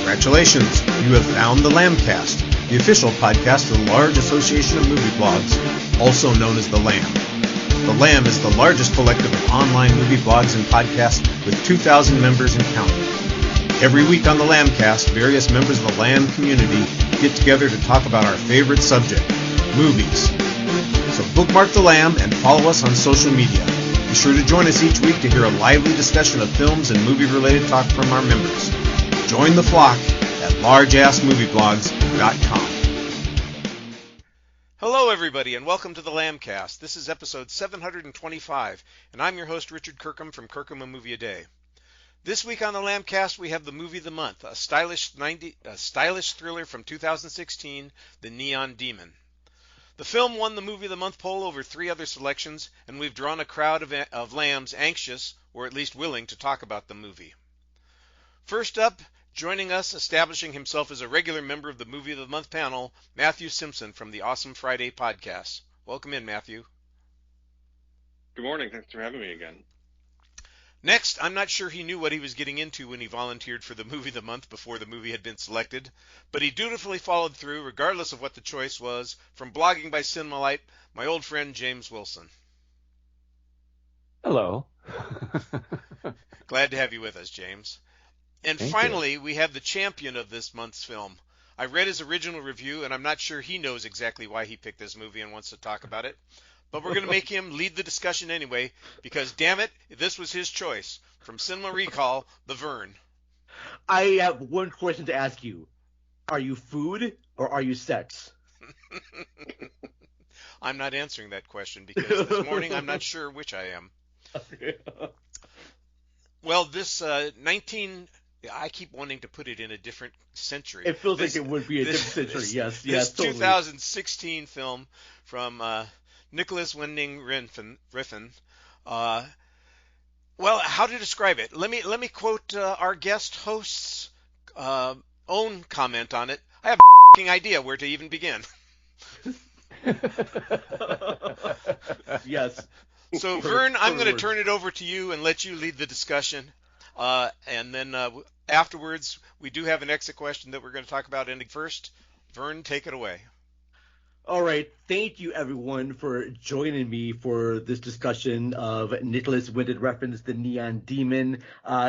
Congratulations, you have found the Lambcast, the official podcast of the large association of movie blogs, also known as the Lamb. The Lamb is the largest collective of online movie blogs and podcasts with 2,000 members and counting. Every week on the Lambcast, various members of the Lamb community get together to talk about our favorite subject, movies. So bookmark the Lamb and follow us on social media. Be sure to join us each week to hear a lively discussion of films and movie-related talk from our members. Join the flock at largeassmovieblogs.com. Hello, everybody, and welcome to the Lambcast. This is episode 725, and I'm your host, Richard Kirkham from Kirkham A Movie A Day. This week on the Lambcast, we have the Movie of the Month, a stylish thriller from 2016, The Neon Demon. The film won the Movie of the Month poll over 3 other selections, and we've drawn a crowd of lambs anxious, or at least willing, to talk about the movie. First up, joining us, establishing himself as a regular member of the Movie of the Month panel, Matthew Simpson from the Awesome Friday podcast. Welcome in, Matthew. Good morning. Thanks for having me again. Next, I'm not sure he knew what he was getting into when he volunteered for the Movie of the Month before the movie had been selected, but he dutifully followed through regardless of what the choice was, from blogging by Cinemalite, my old friend James Wilson. Hello. Glad to have you with us, James. And finally, we have the champion of this month's film. I read his original review, and I'm not sure he knows exactly why he picked this movie and wants to talk about it. But we're going to make him lead the discussion anyway, because, damn it, this was his choice. From Cinema Recall, The Vern. I have one question to ask you. Are you food or are you sex? I'm not answering that question, because this morning I'm not sure which I am. Well, this I keep wanting to put it in a different century. It feels like it would be a different century, yes. This totally. 2016 film from Nicolas Winding Refn. Well, how to describe it? Let me quote our guest host's own comment on it. I have a idea where to even begin. Yes. So, Vern, I'm going to turn it over to you and let you lead the discussion. And then afterwards, we do have an exit question that we're going to talk about ending first. Vern, take it away. All right. Thank you, everyone, for joining me for this discussion of Nicolas Winding Refn's The Neon Demon,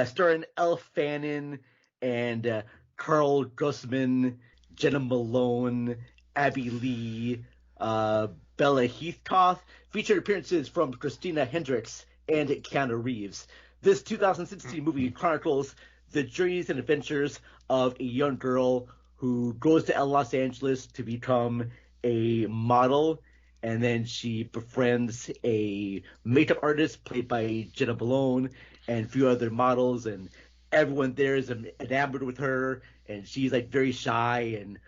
starring Elle Fanning and Carl Guzman, Jenna Malone, Abby Lee, Bella Heathcote, featured appearances from Christina Hendricks and Keanu Reeves. This 2016 movie chronicles the journeys and adventures of a young girl who goes to Los Angeles to become a model, and then she befriends a makeup artist played by Jenna Malone and a few other models, and everyone there is enamored with her, and she's like very shy and,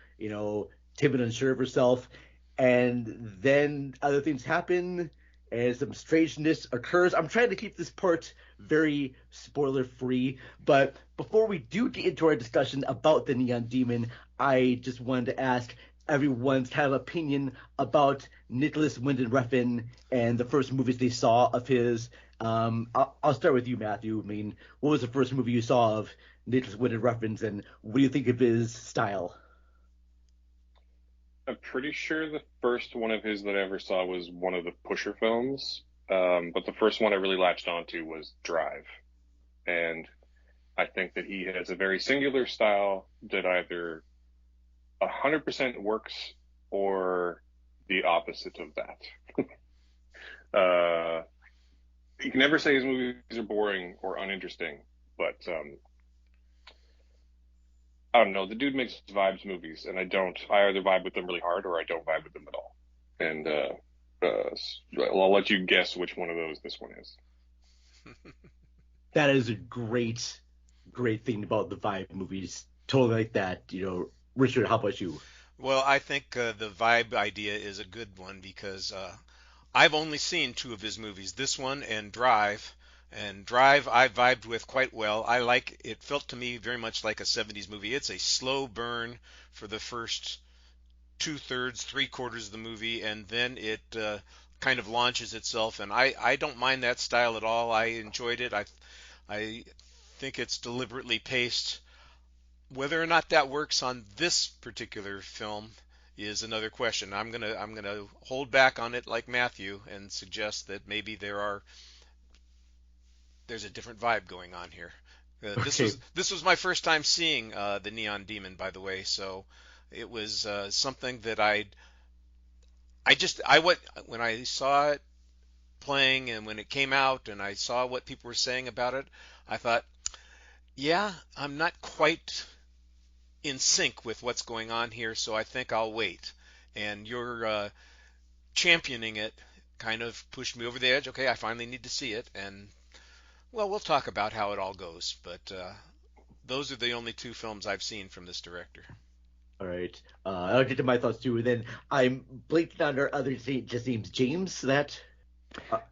timid and unsure of herself. And then other things happen and some strangeness occurs. I'm trying to keep this part very spoiler-free, but before we do get into our discussion about The Neon Demon, I just wanted to ask everyone's kind of opinion about Nicolas Winding Refn and the first movies they saw of his. I'll start with you, Matthew. I mean, what was the first movie you saw of Nicolas Winding Refn's, and what do you think of his style? I'm pretty sure the first one of his that I ever saw was one of the Pusher films, but the first one I really latched onto was Drive. And I think that he has a very singular style that either 100% works or the opposite of that. You can never say his movies are boring or uninteresting, but I don't know. The dude makes vibes movies, and I don't. I either vibe with them really hard or I don't vibe with them at all. And I'll let you guess which one of those this one is. That is a great thing about the vibe movies. Totally like that. Richard, how about you? Well, I think the vibe idea is a good one because I've only seen 2 of his movies, this one and Drive. And Drive I vibed with quite well. It felt to me very much like a 70s movie. It's a slow burn for the first 2/3, 3/4 of the movie, and then it kind of launches itself. And I don't mind that style at all. I enjoyed it. I think it's deliberately paced. Whether or not that works on this particular film is another question. I'm gonna hold back on it like Matthew and suggest that maybe there's a different vibe going on here. Okay. This was my first time seeing the Neon Demon, by the way, so it was something that I went when I saw it playing and when it came out and I saw what people were saying about it, I thought, yeah, I'm not quite in sync with what's going on here, so I think I'll wait. And your championing it kind of pushed me over the edge. Okay, I finally need to see it, and well, we'll talk about how it all goes. But those are the only two films I've seen from this director. All right. I'll get to my thoughts too. And then I'm blanking on our other just names. James, that.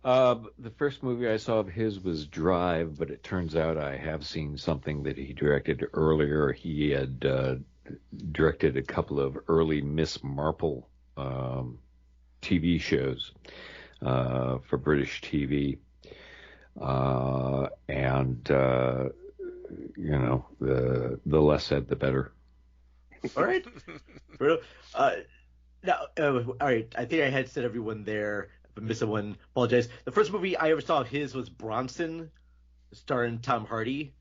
The first movie I saw of his was Drive, but it turns out I have seen something that he directed earlier. He had directed a couple of early Miss Marple TV shows for British TV. And the less said, the better. All right. Now, all right. I think I had said everyone there. If I missed someone, apologize. The first movie I ever saw of his was Bronson, starring Tom Hardy,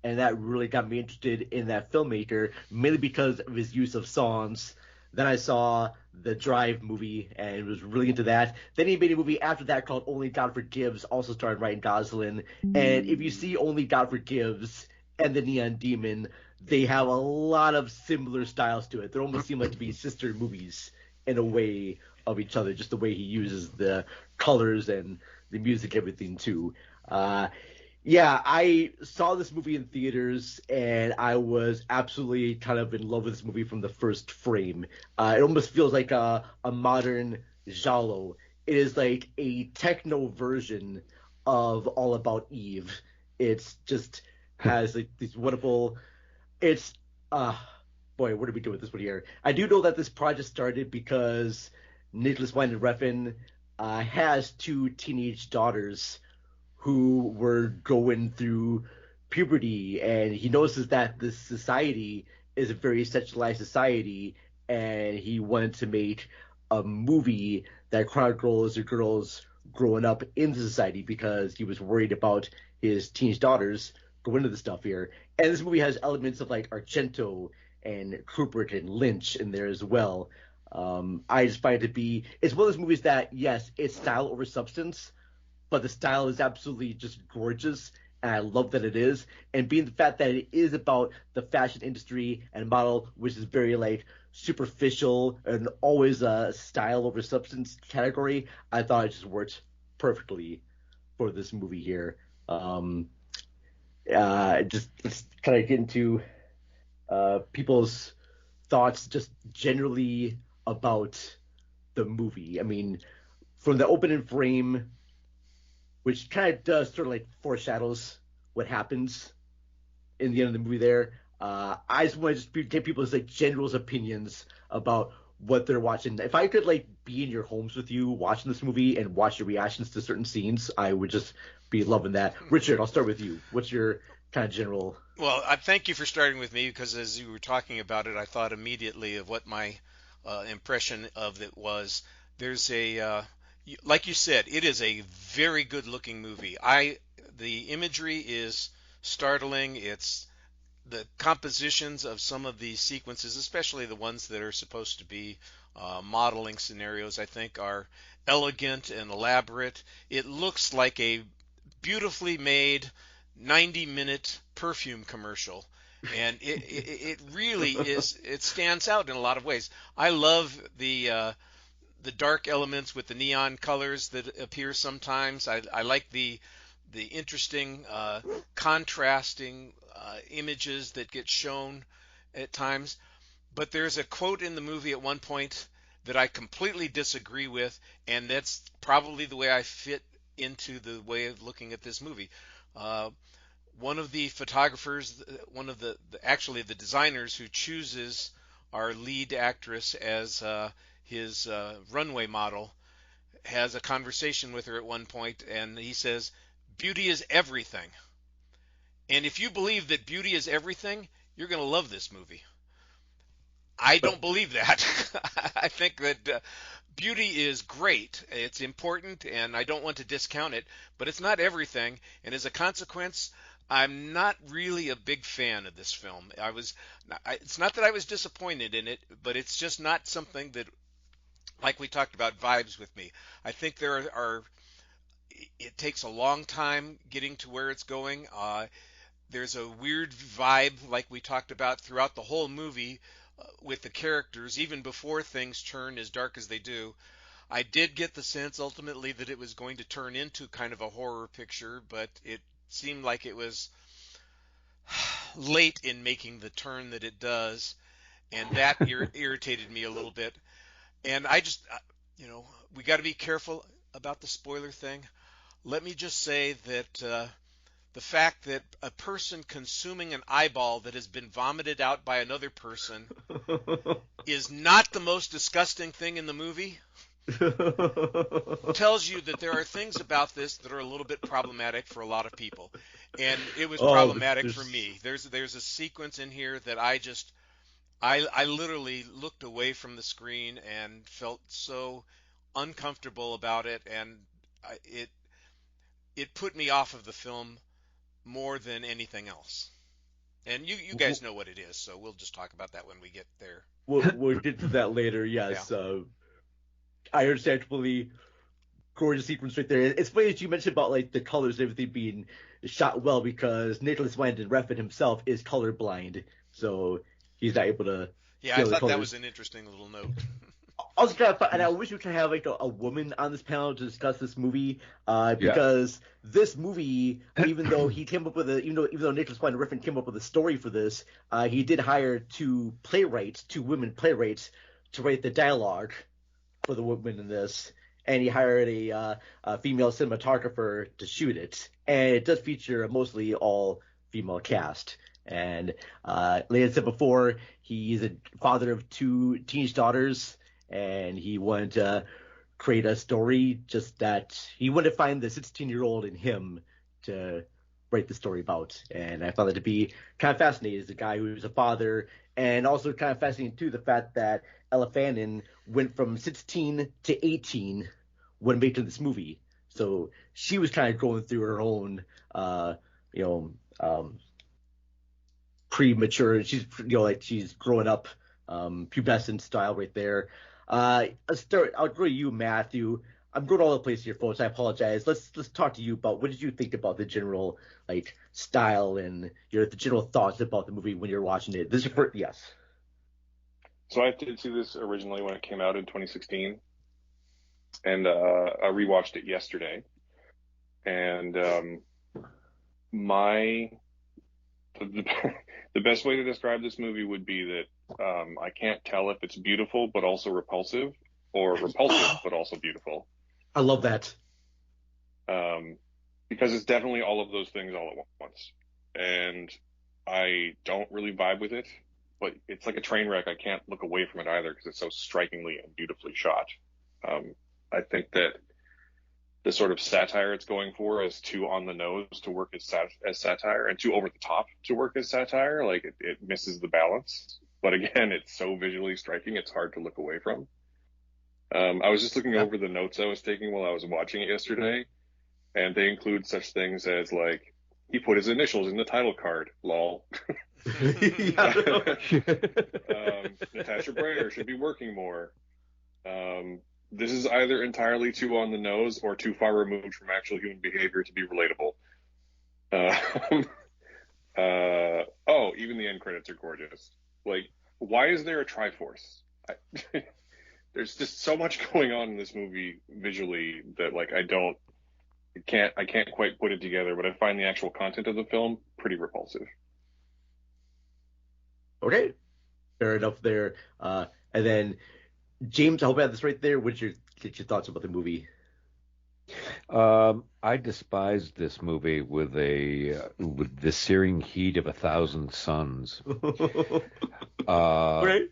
and that really got me interested in that filmmaker, mainly because of his use of songs. Then I saw the Drive movie and was really into that. Then he made a movie after that called Only God Forgives, also starring Ryan Gosling. And if you see Only God Forgives and the Neon Demon, they have a lot of similar styles to it. They almost seem like to be sister movies in a way of each other, just the way he uses the colors and the music, everything too. Yeah, I saw this movie in theaters, and I was absolutely kind of in love with this movie from the first frame. It almost feels like a modern giallo. It is like a techno version of All About Eve. It's just has like these wonderful. It's boy, what did we do with this one here? I do know that this project started because Nicolas Winding Refn has two teenage daughters who were going through puberty, and he notices that this society is a very sexualized society, and he wanted to make a movie that chronicles the girls growing up in society because he was worried about his teenage daughters going into the stuff here. And this movie has elements of like Argento and Kubrick and Lynch in there as well. I just find it to be it's one of those movies that yes, it's style over substance, but the style is absolutely just gorgeous, and I love that it is. And being the fact that it is about the fashion industry and model, which is very like superficial and always a style over substance category, I thought it just worked perfectly for this movie here. Just let's kind of get into people's thoughts just generally about the movie. I mean, from the opening frame, which kind of does sort of like foreshadows what happens in the end of the movie there. I just want to just get people's like general opinions about what they're watching. If I could like be in your homes with you watching this movie and watch your reactions to certain scenes, I would just be loving that. Richard, I'll start with you. What's your kind of general? Well, I thank you for starting with me because as you were talking about it, I thought immediately of what my impression of it was. There's like you said, it is a very good-looking movie. The imagery is startling. It's the compositions of some of these sequences, especially the ones that are supposed to be modeling scenarios, I think are elegant and elaborate. It looks like a beautifully made 90-minute perfume commercial. And it really is. It stands out in a lot of ways. I love the dark elements with the neon colors that appear sometimes. I like the interesting contrasting images that get shown at times. But there's a quote in the movie at one point that I completely disagree with, and that's probably the way I fit into the way of looking at this movie. One of the photographers, one of actually the designers who chooses our lead actress as his runway model, has a conversation with her at one point, and he says, "Beauty is everything." And if you believe that beauty is everything, you're going to love this movie. I don't believe that. I think that beauty is great. It's important, and I don't want to discount it, but it's not everything. And as a consequence, I'm not really a big fan of this film. It's not that I was disappointed in it, but it's just not something that, like we talked about, vibes with me. I think it takes a long time getting to where it's going. There's a weird vibe, like we talked about throughout the whole movie, with the characters, even before things turn as dark as they do. I did get the sense ultimately that it was going to turn into kind of a horror picture, but it seemed like it was late in making the turn that it does, and that irritated me a little bit. And I just, we got to be careful about the spoiler thing. Let me just say that the fact that a person consuming an eyeball that has been vomited out by another person is not the most disgusting thing in the movie tells you that there are things about this that are a little bit problematic for a lot of people. And it was problematic for me. There's a sequence in here that I literally looked away from the screen and felt so uncomfortable about it, and it put me off of the film more than anything else. And you guys know what it is, so we'll just talk about that when we get there. We'll get to that later, yes. Yeah. I understand completely. Gorgeous sequence right there. It's funny that you mentioned about like the colors and everything being shot well, because Nicolas Winding Refn himself is colorblind, so he's not able to. Yeah, I thought that was an interesting little note. I was kind of fun, and I wish we could have like a woman on this panel to discuss this movie, because this movie, even though he came up with even though Nicolas Winding Refn came up with a story for this, he did hire two women playwrights, to write the dialogue for the women in this, and he hired a female cinematographer to shoot it, and it does feature a mostly all female cast. And like I said before, he's a father of two teenage daughters. And he wanted to create a story just that he wanted to find the 16-year-old in him to write the story about. And I found that to be kind of fascinating as a guy who's a father, and also kind of fascinating, too, the fact that Ella Fannin went from 16 to 18 when making this movie. So she was kind of going through her own, premature. She's, she's growing up, pubescent style right there. I'll go to you, Matthew. I'm going all over the place here, folks. I apologize. Let's talk to you about what did you think about the general style and the general thoughts about the movie when you're watching it. This is your first, yes. So I did see this originally when it came out in 2016, and I rewatched it yesterday. And the best way to describe this movie would be that I can't tell if it's beautiful but also repulsive, or repulsive but also beautiful. I love that. Because it's definitely all of those things all at once. And I don't really vibe with it, but it's like a train wreck. I can't look away from it either because it's so strikingly and beautifully shot. I think that the sort of satire it's going for is too on the nose to work as satire, and too over the top to work as satire. Like it misses the balance. But again, it's so visually striking, it's hard to look away from. I was just looking over the notes I was taking while I was watching it yesterday, and they include such things as he put his initials in the title card, lol. Natasha Breyer should be working more. This is either entirely too on the nose or too far removed from actual human behavior to be relatable. Even the end credits are gorgeous. Why is there a Triforce? There's just so much going on in this movie visually that I can't quite put it together, but I find the actual content of the film pretty repulsive. Okay, fair enough there. And then James, I hope I have this right there. What's your thoughts about the movie? I despise this movie with the searing heat of 1,000 suns. Right.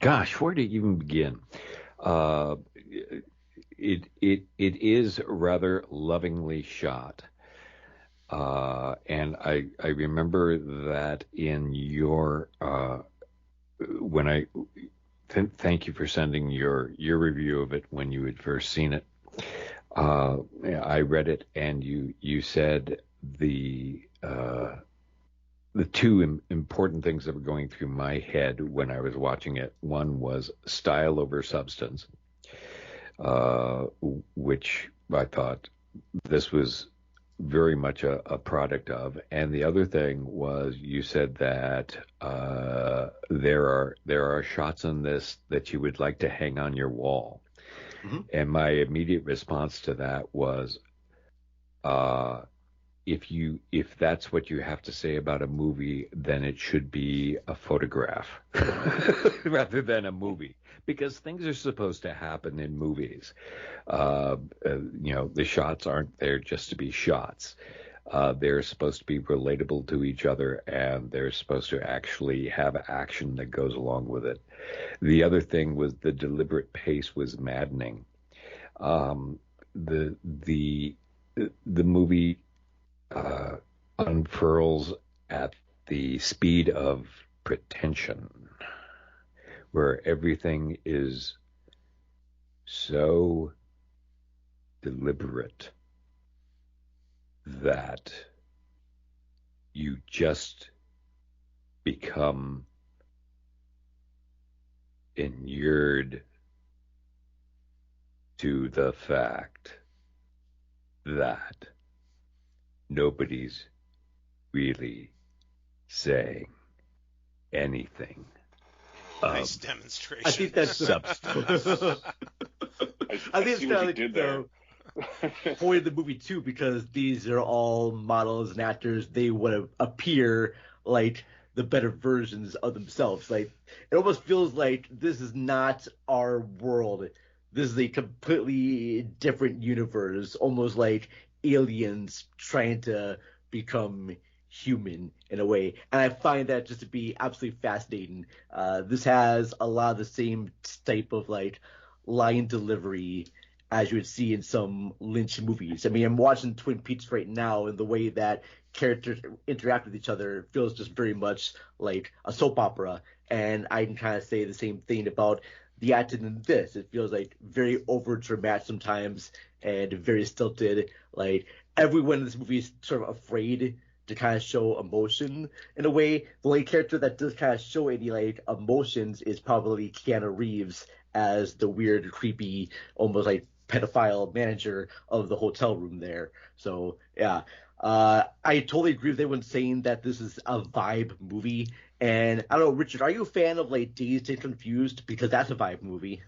Gosh, where to even begin? It is rather lovingly shot. And I remember that in your thank you for sending your review of it when you had first seen it. I read it, and you said the two important things that were going through my head when I was watching it. One was style over substance, which I thought this was very much a product of. And the other thing was, you said that there are shots in this that you would like to hang on your wall. Mm-hmm. And my immediate response to that was, if that's what you have to say about a movie, then it should be a photograph rather than a movie, because things are supposed to happen in movies. The shots aren't there just to be shots. They're supposed to be relatable to each other, and they're supposed to actually have action that goes along with it. The other thing was the deliberate pace was maddening. The movie unfurls at the speed of pretension, where everything is so deliberate that you just become inured to the fact that nobody's really saying anything. Nice demonstration. I think that's substance. I think it's kind of like the point of the movie too, because these are all models and actors. They want to appear like the better versions of themselves. Like, it almost feels like this is not our world. This is a completely different universe, almost like aliens trying to become human in a way. And I find that just to be absolutely fascinating. This has a lot of the same type of like line delivery as you would see in some Lynch movies. I mean, I'm watching Twin Peaks right now, and the way that characters interact with each other feels just very much like a soap opera. And I can kind of say the same thing about the acting in this. It feels like very over dramatic sometimes and very stilted. Like, everyone in this movie is sort of afraid to kind of show emotion in a way. The only character that does kind of show any like emotions is probably Keanu Reeves as the weird, creepy, almost like pedophile manager of the hotel room there. So yeah, I totally agree with everyone saying that this is a vibe movie. And I don't know, Richard, are you a fan of like Dazed and Confused? Because that's a vibe movie.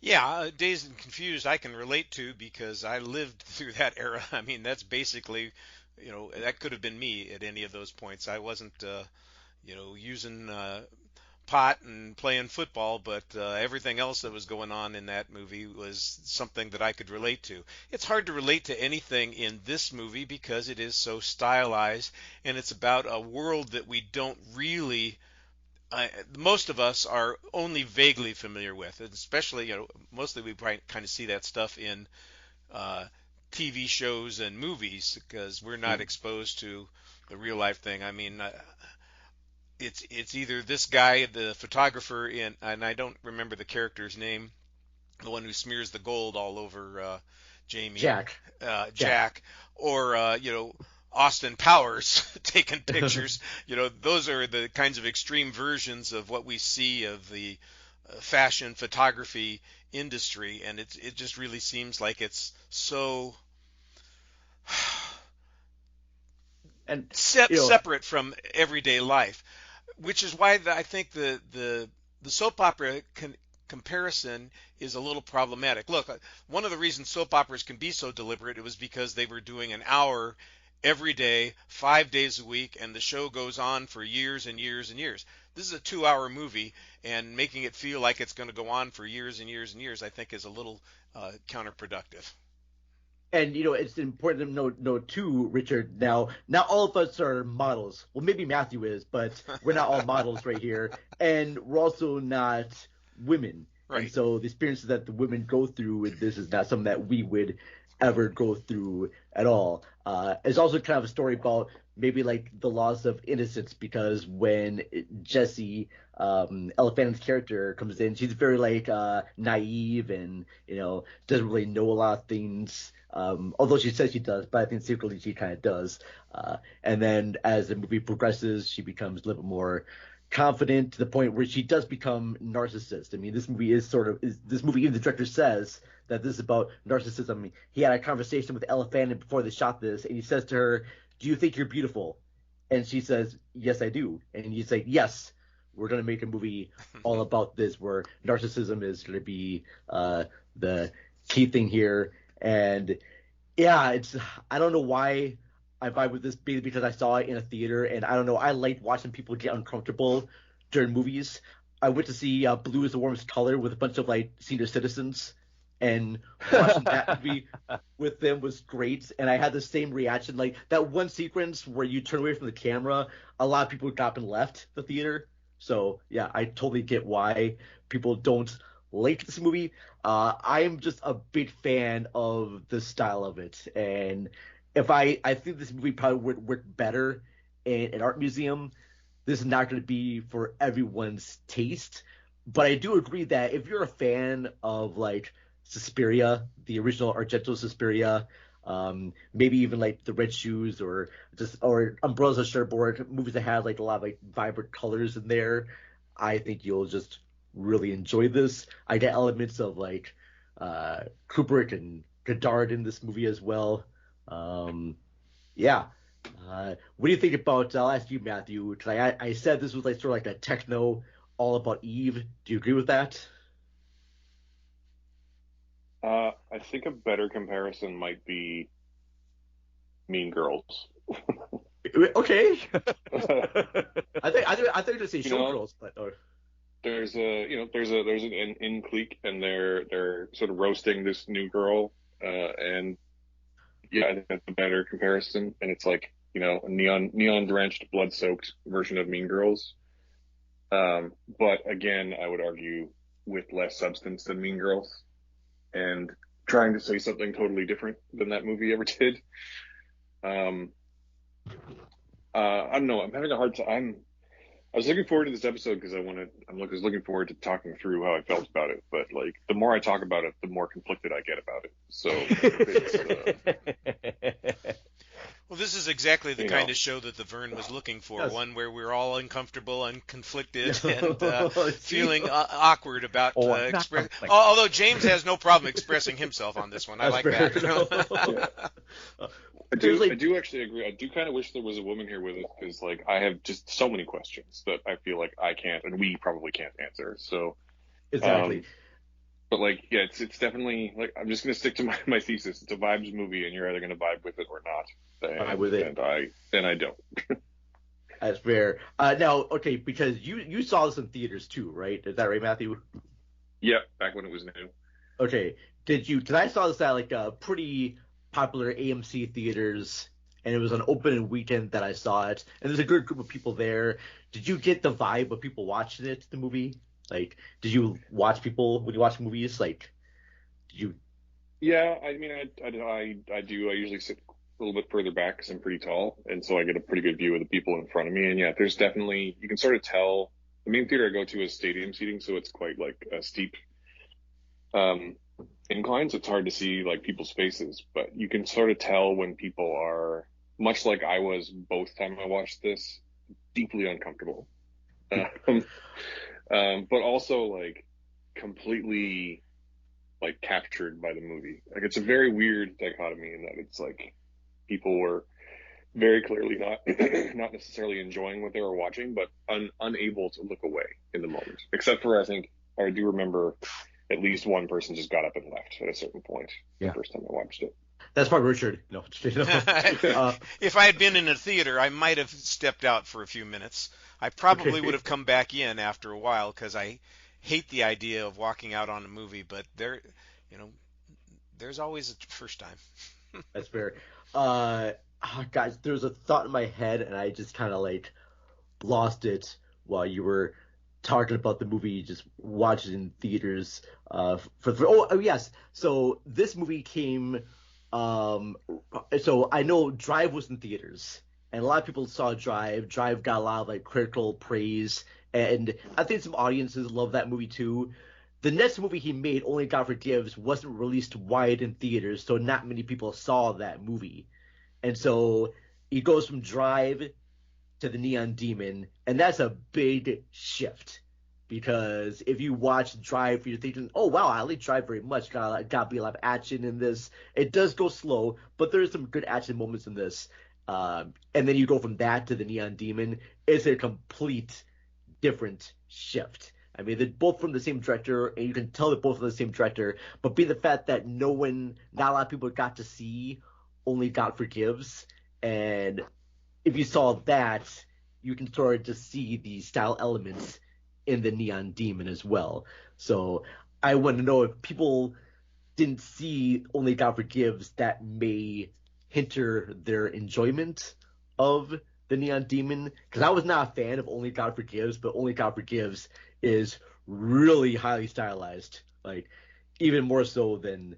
Yeah, Dazed and Confused I can relate to because I lived through that era. I mean, that's basically, that could have been me at any of those points. I wasn't, using pot and playing football, but everything else that was going on in that movie was something that I could relate to. It's hard to relate to anything in this movie because it is so stylized, and it's about a world that we don't really most of us are only vaguely familiar with, and especially, mostly we kind of see that stuff in TV shows and movies because we're not exposed to the real life thing. I mean, it's either this guy, the photographer and I don't remember the character's name, the one who smears the gold all over Jamie. Jack, or Austin Powers taking pictures. Those are the kinds of extreme versions of what we see of the fashion photography industry, and it just really seems like it's so and separate from everyday life, which is why I think the soap opera comparison is a little problematic. Look, one of the reasons soap operas can be so deliberate, it was because they were doing an hour every day, 5 days a week, and the show goes on for years and years and years. This is a 2-hour movie, and making it feel like it's going to go on for years and years and years, I think, is a little counterproductive. And, it's important to note too, Richard, now, not all of us are models. Well, maybe Matthew is, but we're not all models right here. And we're also not women. Right. And so the experiences that the women go through with this is not something that we would ever go through at all. It's also kind of a story about maybe like the loss of innocence, because when Jessie, Elle Fannon's character, comes in, she's very like naive and doesn't really know a lot of things. Although she says she does, but I think secretly she kind of does. And then as the movie progresses, she becomes a little bit more confident to the point where she does become narcissist. I mean, this movie even the director says that this is about narcissism. I mean, he had a conversation with Elle Fanning before they shot this, and he says to her, "Do you think you're beautiful?" And she says, "Yes, I do." And he's like, "Yes, we're going to make a movie all about this, where narcissism is going to be the key thing here." And yeah, I don't know why I vibe with this, because I saw it in a theater, and I don't know, I like watching people get uncomfortable during movies. I went to see Blue is the Warmest Color with a bunch of like senior citizens, and watching that movie with them was great. And I had the same reaction, like that one sequence where you turn away from the camera, a lot of people got up and left the theater. So yeah, I totally get why people don't like this movie. I'm just a big fan of the style of it, and if I think this movie probably would work better in an art museum. This is not going to be for everyone's taste, but I do agree that if you're a fan of like Suspiria, the original Argento Suspiria, maybe even like The Red Shoes, or Umbrellas of Cherbourg, movies that have like a lot of like vibrant colors in there, I think you'll just really enjoy this. I get elements of like Kubrick and Godard in this movie as well. Yeah. What do you think about? I'll ask you, Matthew, because I said this was like sort of like a techno, all about Eve. Do you agree with that? I think a better comparison might be Mean Girls. Okay. I think you're gonna say Showgirls, but there's an in clique, and they're sort of roasting this new girl, and yeah, I think that's a better comparison. And it's like, a neon drenched, blood soaked version of Mean Girls. But again, I would argue with less substance than Mean Girls, and trying to say something totally different than that movie ever did. I don't know. I'm having a hard time. I was looking forward to this episode because I was looking forward to talking through how I felt about it. But like, the more I talk about it, the more conflicted I get about it. So it's, well, this is exactly the kind of show that the Vern was looking for. Yes. One where we're all uncomfortable and conflicted and feeling awkward about expressing. Although James has no problem expressing himself on this one. I like that. I do actually agree. I do kind of wish there was a woman here with us, because like I have just so many questions that I feel like I can't, and we probably can't answer. So exactly. But like, yeah, it's definitely like, I'm just gonna stick to my thesis. It's a vibes movie, and you're either gonna vibe with it or not. Vibe with it, and I don't. That's fair. Now, okay, because you saw this in theaters too, right? Is that right, Matthew? Yeah, back when it was new. Okay, did you? Because I saw this at like a pretty popular AMC theaters, and it was an opening weekend that I saw it, and there's a good group of people there. Did you get the vibe of people watching it, the movie? Like, did you watch people when you watch movies? Like, did you? Yeah, I mean, I do. I usually sit a little bit further back because I'm pretty tall, and so I get a pretty good view of the people in front of me. And yeah, there's definitely, you can sort of tell. The main theater I go to is stadium seating, so it's quite like a steep incline, so it's hard to see like people's faces, but you can sort of tell when people are, much like I was both time I watched this, deeply uncomfortable, but also like completely like captured by the movie. Like, it's a very weird dichotomy in that it's like people were very clearly not necessarily enjoying what they were watching, but unable to look away in the moment, except for I do remember at least one person just got up and left at a certain point. The first time I watched it. That's probably Richard. No. If I had been in a theater, I might have stepped out for a few minutes. I probably would have come back in after a while, because I hate the idea of walking out on a movie. But there's always a first time. That's fair. Guys, there was a thought in my head, and I just kind of like lost it while you were talking about the movie, just watch it in theaters. Yes. So this movie came So I know Drive was in theaters, and a lot of people saw Drive. Drive got a lot of like critical praise, and I think some audiences love that movie too. The next movie he made, Only God Forgives, wasn't released wide in theaters, so not many people saw that movie. And so he goes from Drive to the Neon Demon, and that's a big shift. Because if you watch Drive, you're thinking, oh, wow, I like Drive very much. Got to be a lot of action in this. It does go slow, but there's some good action moments in this. And then you go from that to the Neon Demon. It's a complete different shift. I mean, they're both from the same director, and you can tell they're both from the same director. But being the fact that not a lot of people got to see Only God Forgives, and if you saw that, you can sort of just see the style elements in the Neon Demon as well. So I want to know if people didn't see Only God Forgives, that may hinder their enjoyment of the Neon Demon. Because I was not a fan of Only God Forgives, but Only God Forgives is really highly stylized, like even more so than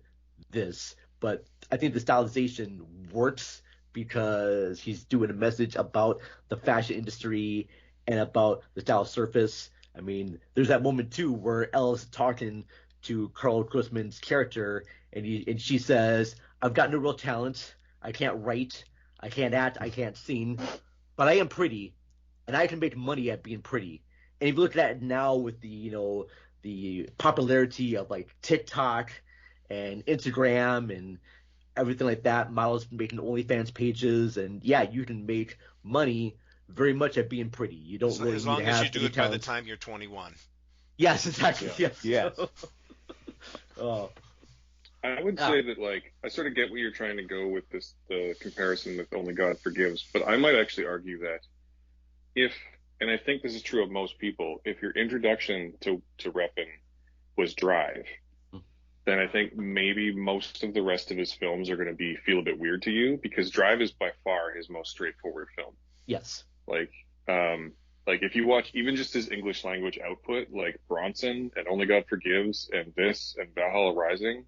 this. But I think the stylization works because he's doing a message about the fashion industry and about the style surface. I mean, there's that moment too where Elle's talking to Carl Grossman's character, and she says, "I've got no real talent. I can't write. I can't act. I can't sing, but I am pretty, and I can make money at being pretty." And if you look at it now with the popularity of like TikTok and Instagram and everything like that, models making OnlyFans pages, and yeah, you can make money very much at being pretty. You don't really as need long to have as you do any it by the talent. time you're 21. Yes, exactly. Yeah. Yes. Yes. Oh. I would say that, like, I sort of get what you're trying to go with this, the comparison with Only God Forgives, but I might actually argue that and I think this is true of most people, if your introduction to Refn was Drive, then I think maybe most of the rest of his films are going to feel a bit weird to you, because Drive is by far his most straightforward film. Yes. Like if you watch even just his English language output, like Bronson and Only God Forgives and this and Valhalla Rising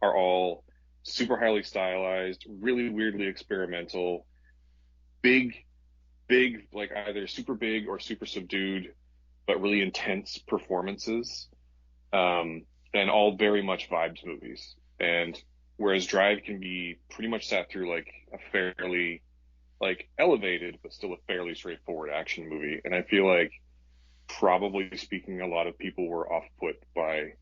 are all super highly stylized, really weirdly experimental, big, like either super big or super subdued, but really intense performances, and all very much vibes movies. And whereas Drive can be pretty much sat through like a fairly like elevated, but still a fairly straightforward action movie. And I feel like, probably speaking, a lot of people were off put by,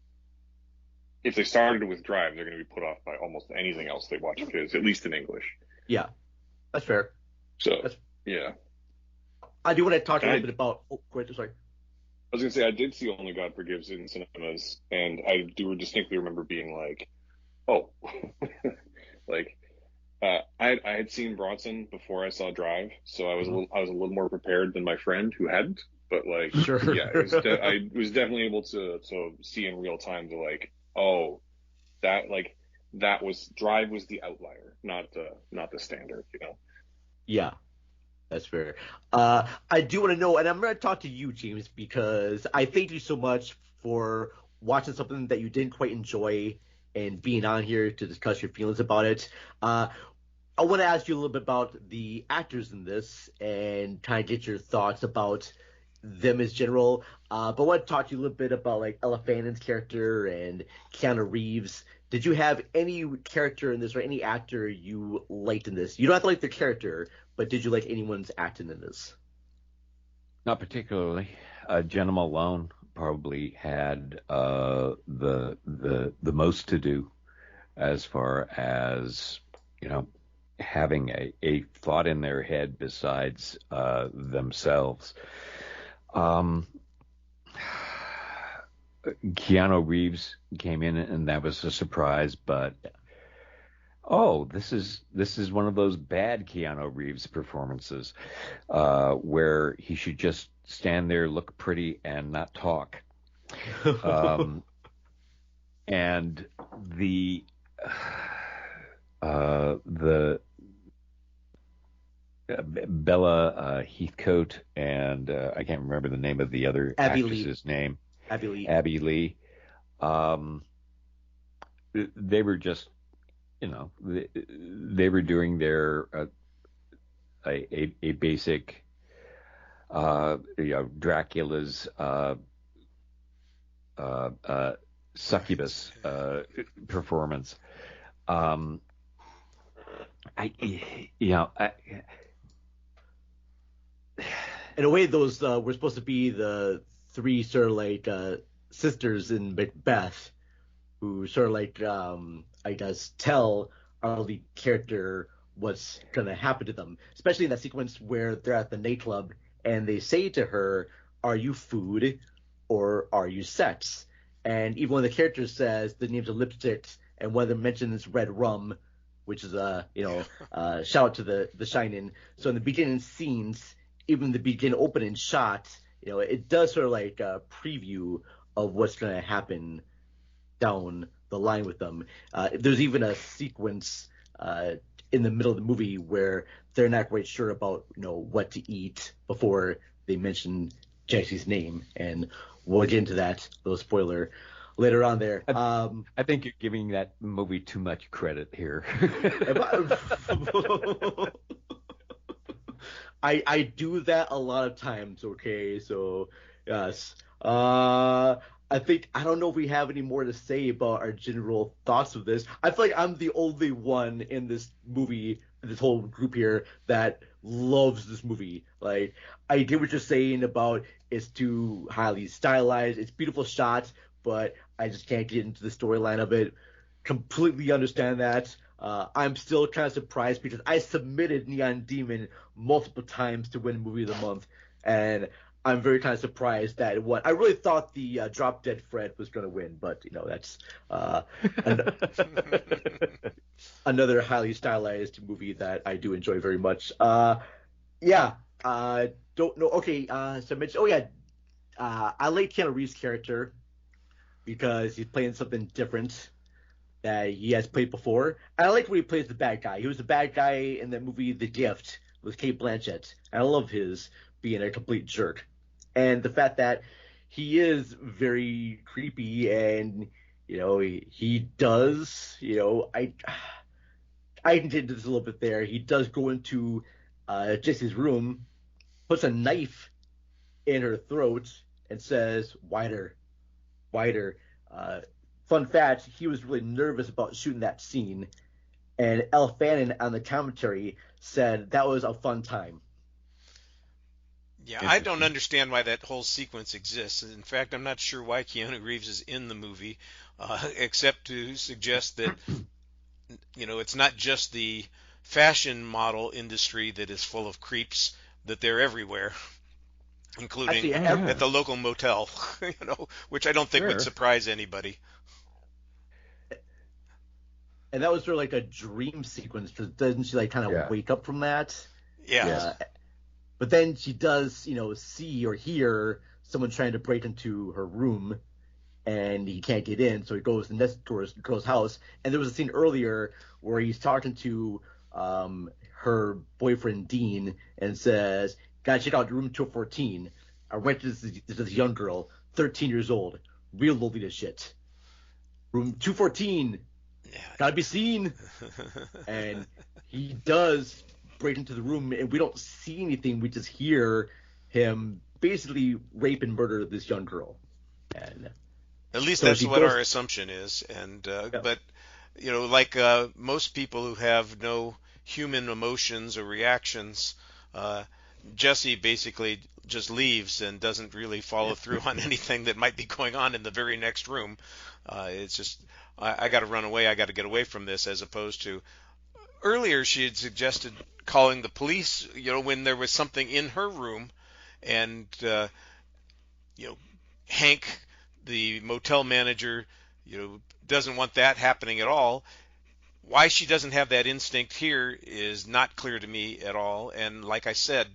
if they started with Drive, they're going to be put off by almost anything else they watch of his, at least in English. Yeah, that's fair. So, yeah. I do want to talk a little bit about. Oh, go ahead. Sorry. I was going to say, I did see Only God Forgives in cinemas, and I do distinctly remember being like, oh, like, I had seen Bronson before I saw Drive, so I was a little more prepared than my friend who hadn't. But like, Sure. yeah, I was definitely able to see in real time to like, oh, that was Drive was the outlier, not the standard, you know. Yeah, that's fair. I do want to know, and I'm going to talk to you, James, because I thank you so much for watching something that you didn't quite enjoy and being on here to discuss your feelings about it. I want to ask you a little bit about the actors in this and kind of get your thoughts about them as general. But I want to talk to you a little bit about like Ella Fannon's character and Keanu Reeves. Did you have any character in this or any actor you liked in this? You don't have to like their character, but did you like anyone's acting in this? Not particularly. Jenna Malone probably had the most to do as far as, you know, having a thought in their head besides themselves. Keanu Reeves came in, and that was a surprise, but this is one of those bad Keanu Reeves performances where he should just stand there, look pretty, and not talk. And the Bella Heathcote and I can't remember the name of the other actress's name. Abby Lee. They were just they were doing their a basic Dracula's succubus performance. In a way, those were supposed to be the three sort of like sisters in Macbeth, who sort of like I guess tell our lead character what's gonna happen to them, especially in that sequence where they're at the nightclub and they say to her, "Are you food or are you sex?" And even when the character says the names of lipsticks and one of them mentions red rum, which is shout out to the Shining. So in the beginning scenes, even the begin opening shot, it does sort of like a preview of what's going to happen down the line with them. There's even a sequence in the middle of the movie where they're not quite sure about what to eat before they mention Jesse's name, and we'll get into that little spoiler later on there. I think you're giving that movie too much credit here. I do that a lot of times, okay? So, yes. I don't know if we have any more to say about our general thoughts of this. I feel like I'm the only one in this movie, this whole group here, that loves this movie. Like, I get what you're saying about it's too highly stylized, it's beautiful shots, but I just can't get into the storyline of it. Completely understand that. I'm still kind of surprised because I submitted Neon Demon multiple times to win Movie of the Month, and I'm very kind of surprised that it won. I really thought the Drop Dead Fred was going to win, but that's another highly stylized movie that I do enjoy very much. Don't know. Okay, so I mentioned. I like Keanu Reeves' character because he's playing something different that he has played before. And I like when he plays the bad guy. He was the bad guy in that movie The Gift with Cate Blanchett. And I love his being a complete jerk. And the fact that he is very creepy and, he does, I can get into this a little bit there. He does go into Jesse's room, puts a knife in her throat, and says, wider. Fun fact, he was really nervous about shooting that scene, and Elle Fanning on the commentary said that was a fun time. Yeah, I don't understand why that whole sequence exists. In fact, I'm not sure why Keanu Reeves is in the movie, except to suggest that, it's not just the fashion model industry that is full of creeps, that they're everywhere, including at the local motel, which I don't think would surprise anybody. And that was sort of like a dream sequence, because doesn't she like kind of wake up from that? Yeah. But then she does, see or hear someone trying to break into her room, and he can't get in, so he goes to the next girl's house. And there was a scene earlier where he's talking to her boyfriend Dean and says, "Gotta check out room 214. I went to this young girl, 13 years old, real Lolita shit. Room 214." Gotta be seen. And he does break into the room, and we don't see anything. We just hear him basically rape and murder this young girl. And at least that's what our assumption is. And but like most people who have no human emotions or reactions, Jesse basically just leaves and doesn't really follow through on anything that might be going on in the very next room. It's just, I got to run away. I got to get away from this, as opposed to earlier she had suggested calling the police, when there was something in her room, and Hank, the motel manager, doesn't want that happening at all. Why she doesn't have that instinct here is not clear to me at all. And like I said,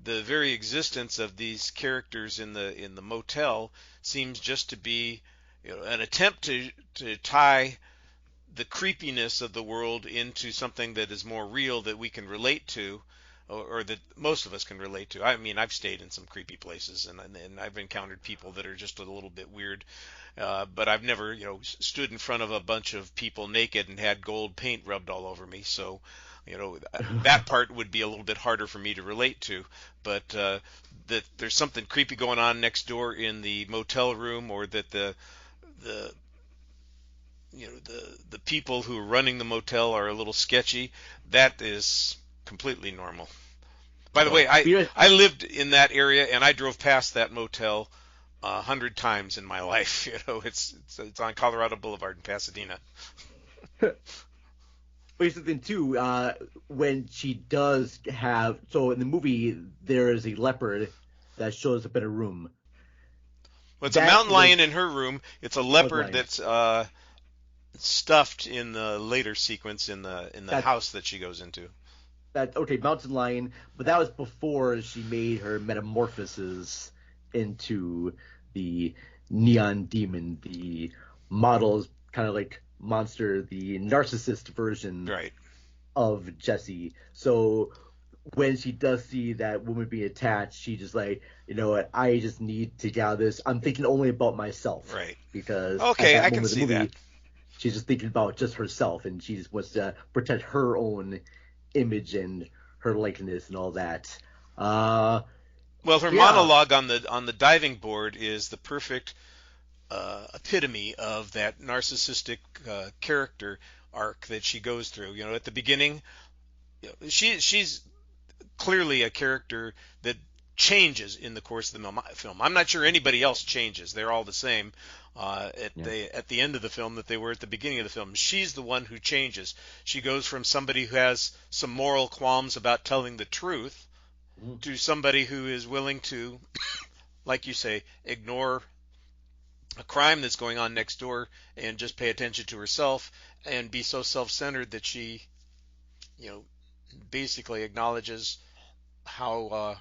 the very existence of these characters in the motel seems just to be an attempt to tie the creepiness of the world into something that is more real that we can relate to. or that most of us can relate to. I mean, I've stayed in some creepy places, and I've encountered people that are just a little bit weird. But I've never, stood in front of a bunch of people naked and had gold paint rubbed all over me. So, that part would be a little bit harder for me to relate to. But that there's something creepy going on next door in the motel room, or that the the people who are running the motel are a little sketchy, that is completely normal. By the way, I lived in that area and I drove past that motel 100 times in my life. It's on Colorado Boulevard in Pasadena. But here's the thing too, when she does have, so in the movie there is a leopard that shows up in a room. Well, it's a mountain lion in her room. It's a leopard that's stuffed in the later sequence in the house that she goes into. Mountain lion, but that was before she made her metamorphosis into the neon demon, the model's kind of like monster, the narcissist version of Jessie. So when she does see that woman being attached, she just like, you know what, I just need to get out of this. I'm thinking only about myself. Right. Because I can see that. She's just thinking about just herself, and she just wants to protect her own image and her likeness and all that. Well, her monologue on the diving board is the perfect epitome of that narcissistic character arc that she goes through. At the beginning, she's clearly a character that changes in the course of the film. I'm not sure anybody else changes. They're all the same at the end of the film that they were at the beginning of the film. She's the one who changes. She goes from somebody who has some moral qualms about telling the truth to somebody who is willing to, like you say, ignore a crime that's going on next door and just pay attention to herself and be so self-centered that she, basically acknowledges how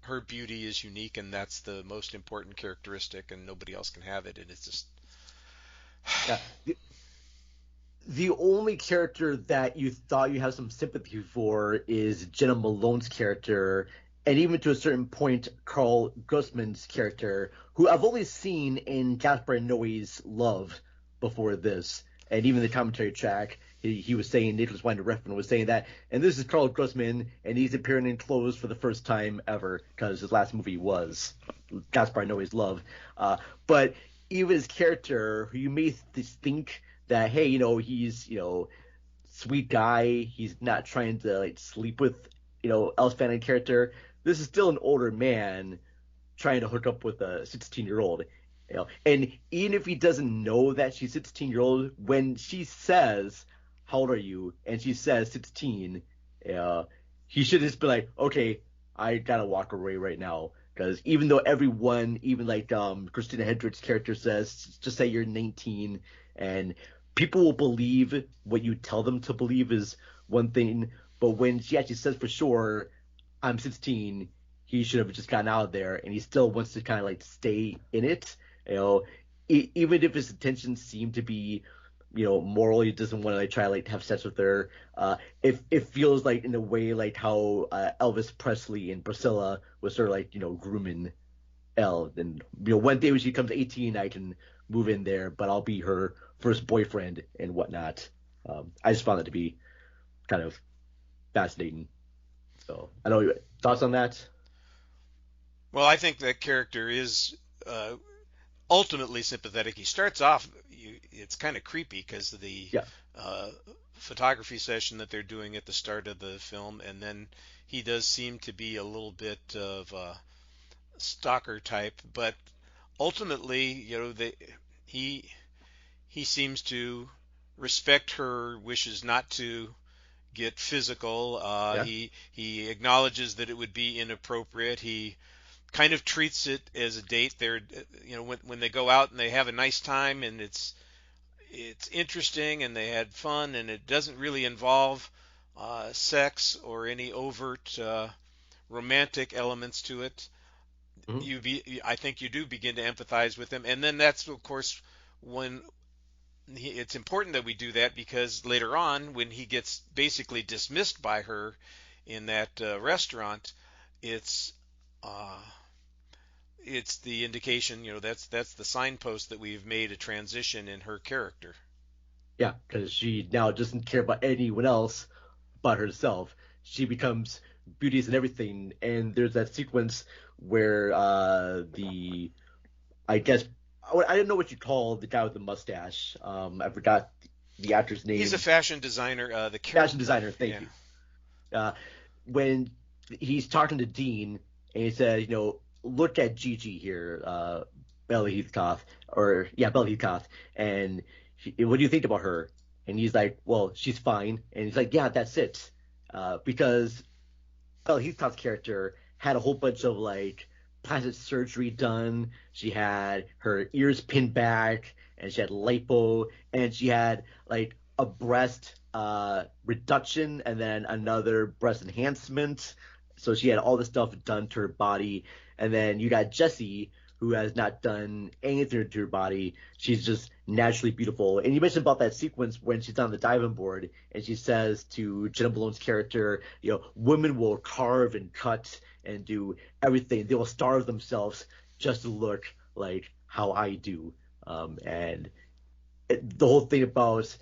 her beauty is unique, and that's the most important characteristic, and nobody else can have it. And it's just the only character that you thought you have some sympathy for is Jenna Malone's character, and even to a certain point, Carl Grossman's character, who I've only seen in Gaspar Noé's Love before this, and even the commentary track. He was saying, Nicolas Winding Refn was saying that, and this is Carl Grossman, and he's appearing in clothes for the first time ever, because his last movie was Gaspar Noé's Love. But even his character, who you may think that, hey, he's, sweet guy, he's not trying to, like, sleep with, Elle Fanning character, this is still an older man trying to hook up with a 16-year-old. And even if he doesn't know that she's 16-year-old, when she says, how old are you? And she says 16. He should just be like, okay, I gotta walk away right now. Because even though everyone, even like Christina Hendricks' character says, just say you're 19, and people will believe what you tell them to believe is one thing. But when she actually says for sure, I'm 16, he should have just gotten out of there, and he still wants to kind of like stay in it. Even if his intentions seem to be, moral, he doesn't want to like try to like have sex with her. It feels like in a way like how Elvis Presley and Priscilla was sort of like grooming Elle. And one day when she becomes 18, I can move in there, but I'll be her first boyfriend and whatnot. I just found that to be kind of fascinating. So I don't know, thoughts on that? Well, I think that character is ultimately sympathetic. He starts off, it's kind of creepy because of the photography session that they're doing at the start of the film, and then he does seem to be a little bit of a stalker type, but ultimately, he seems to respect her wishes not to get physical. He acknowledges that it would be inappropriate. He kind of treats it as a date. They're, when they go out and they have a nice time and it's interesting and they had fun and it doesn't really involve sex or any overt romantic elements to it. Mm-hmm. I think you do begin to empathize with him, and then that's of course when it's important that we do that, because later on when he gets basically dismissed by her in that restaurant, it's the indication, that's the signpost that we've made a transition in her character. Yeah, because she now doesn't care about anyone else but herself. She becomes beauties and everything. And there's that sequence where I guess, I don't know what you call the guy with the mustache. I forgot the actor's name. He's a fashion designer. Fashion designer, thank yeah. you. When he's talking to Dean, and he says, look at Gigi here, Bella Heathcote, and what do you think about her? And he's like, well, she's fine. And he's like, yeah, that's it. Because Bella Heathcote's character had a whole bunch of plastic surgery done. She had her ears pinned back, and she had lipo, and she had a breast reduction and then another breast enhancement. So she had all this stuff done to her body. And then you got Jessie, who has not done anything to her body. She's just naturally beautiful. And you mentioned about that sequence when she's on the diving board and she says to Jenna Malone's character, women will carve and cut and do everything. They will starve themselves just to look like how I do. And the whole thing about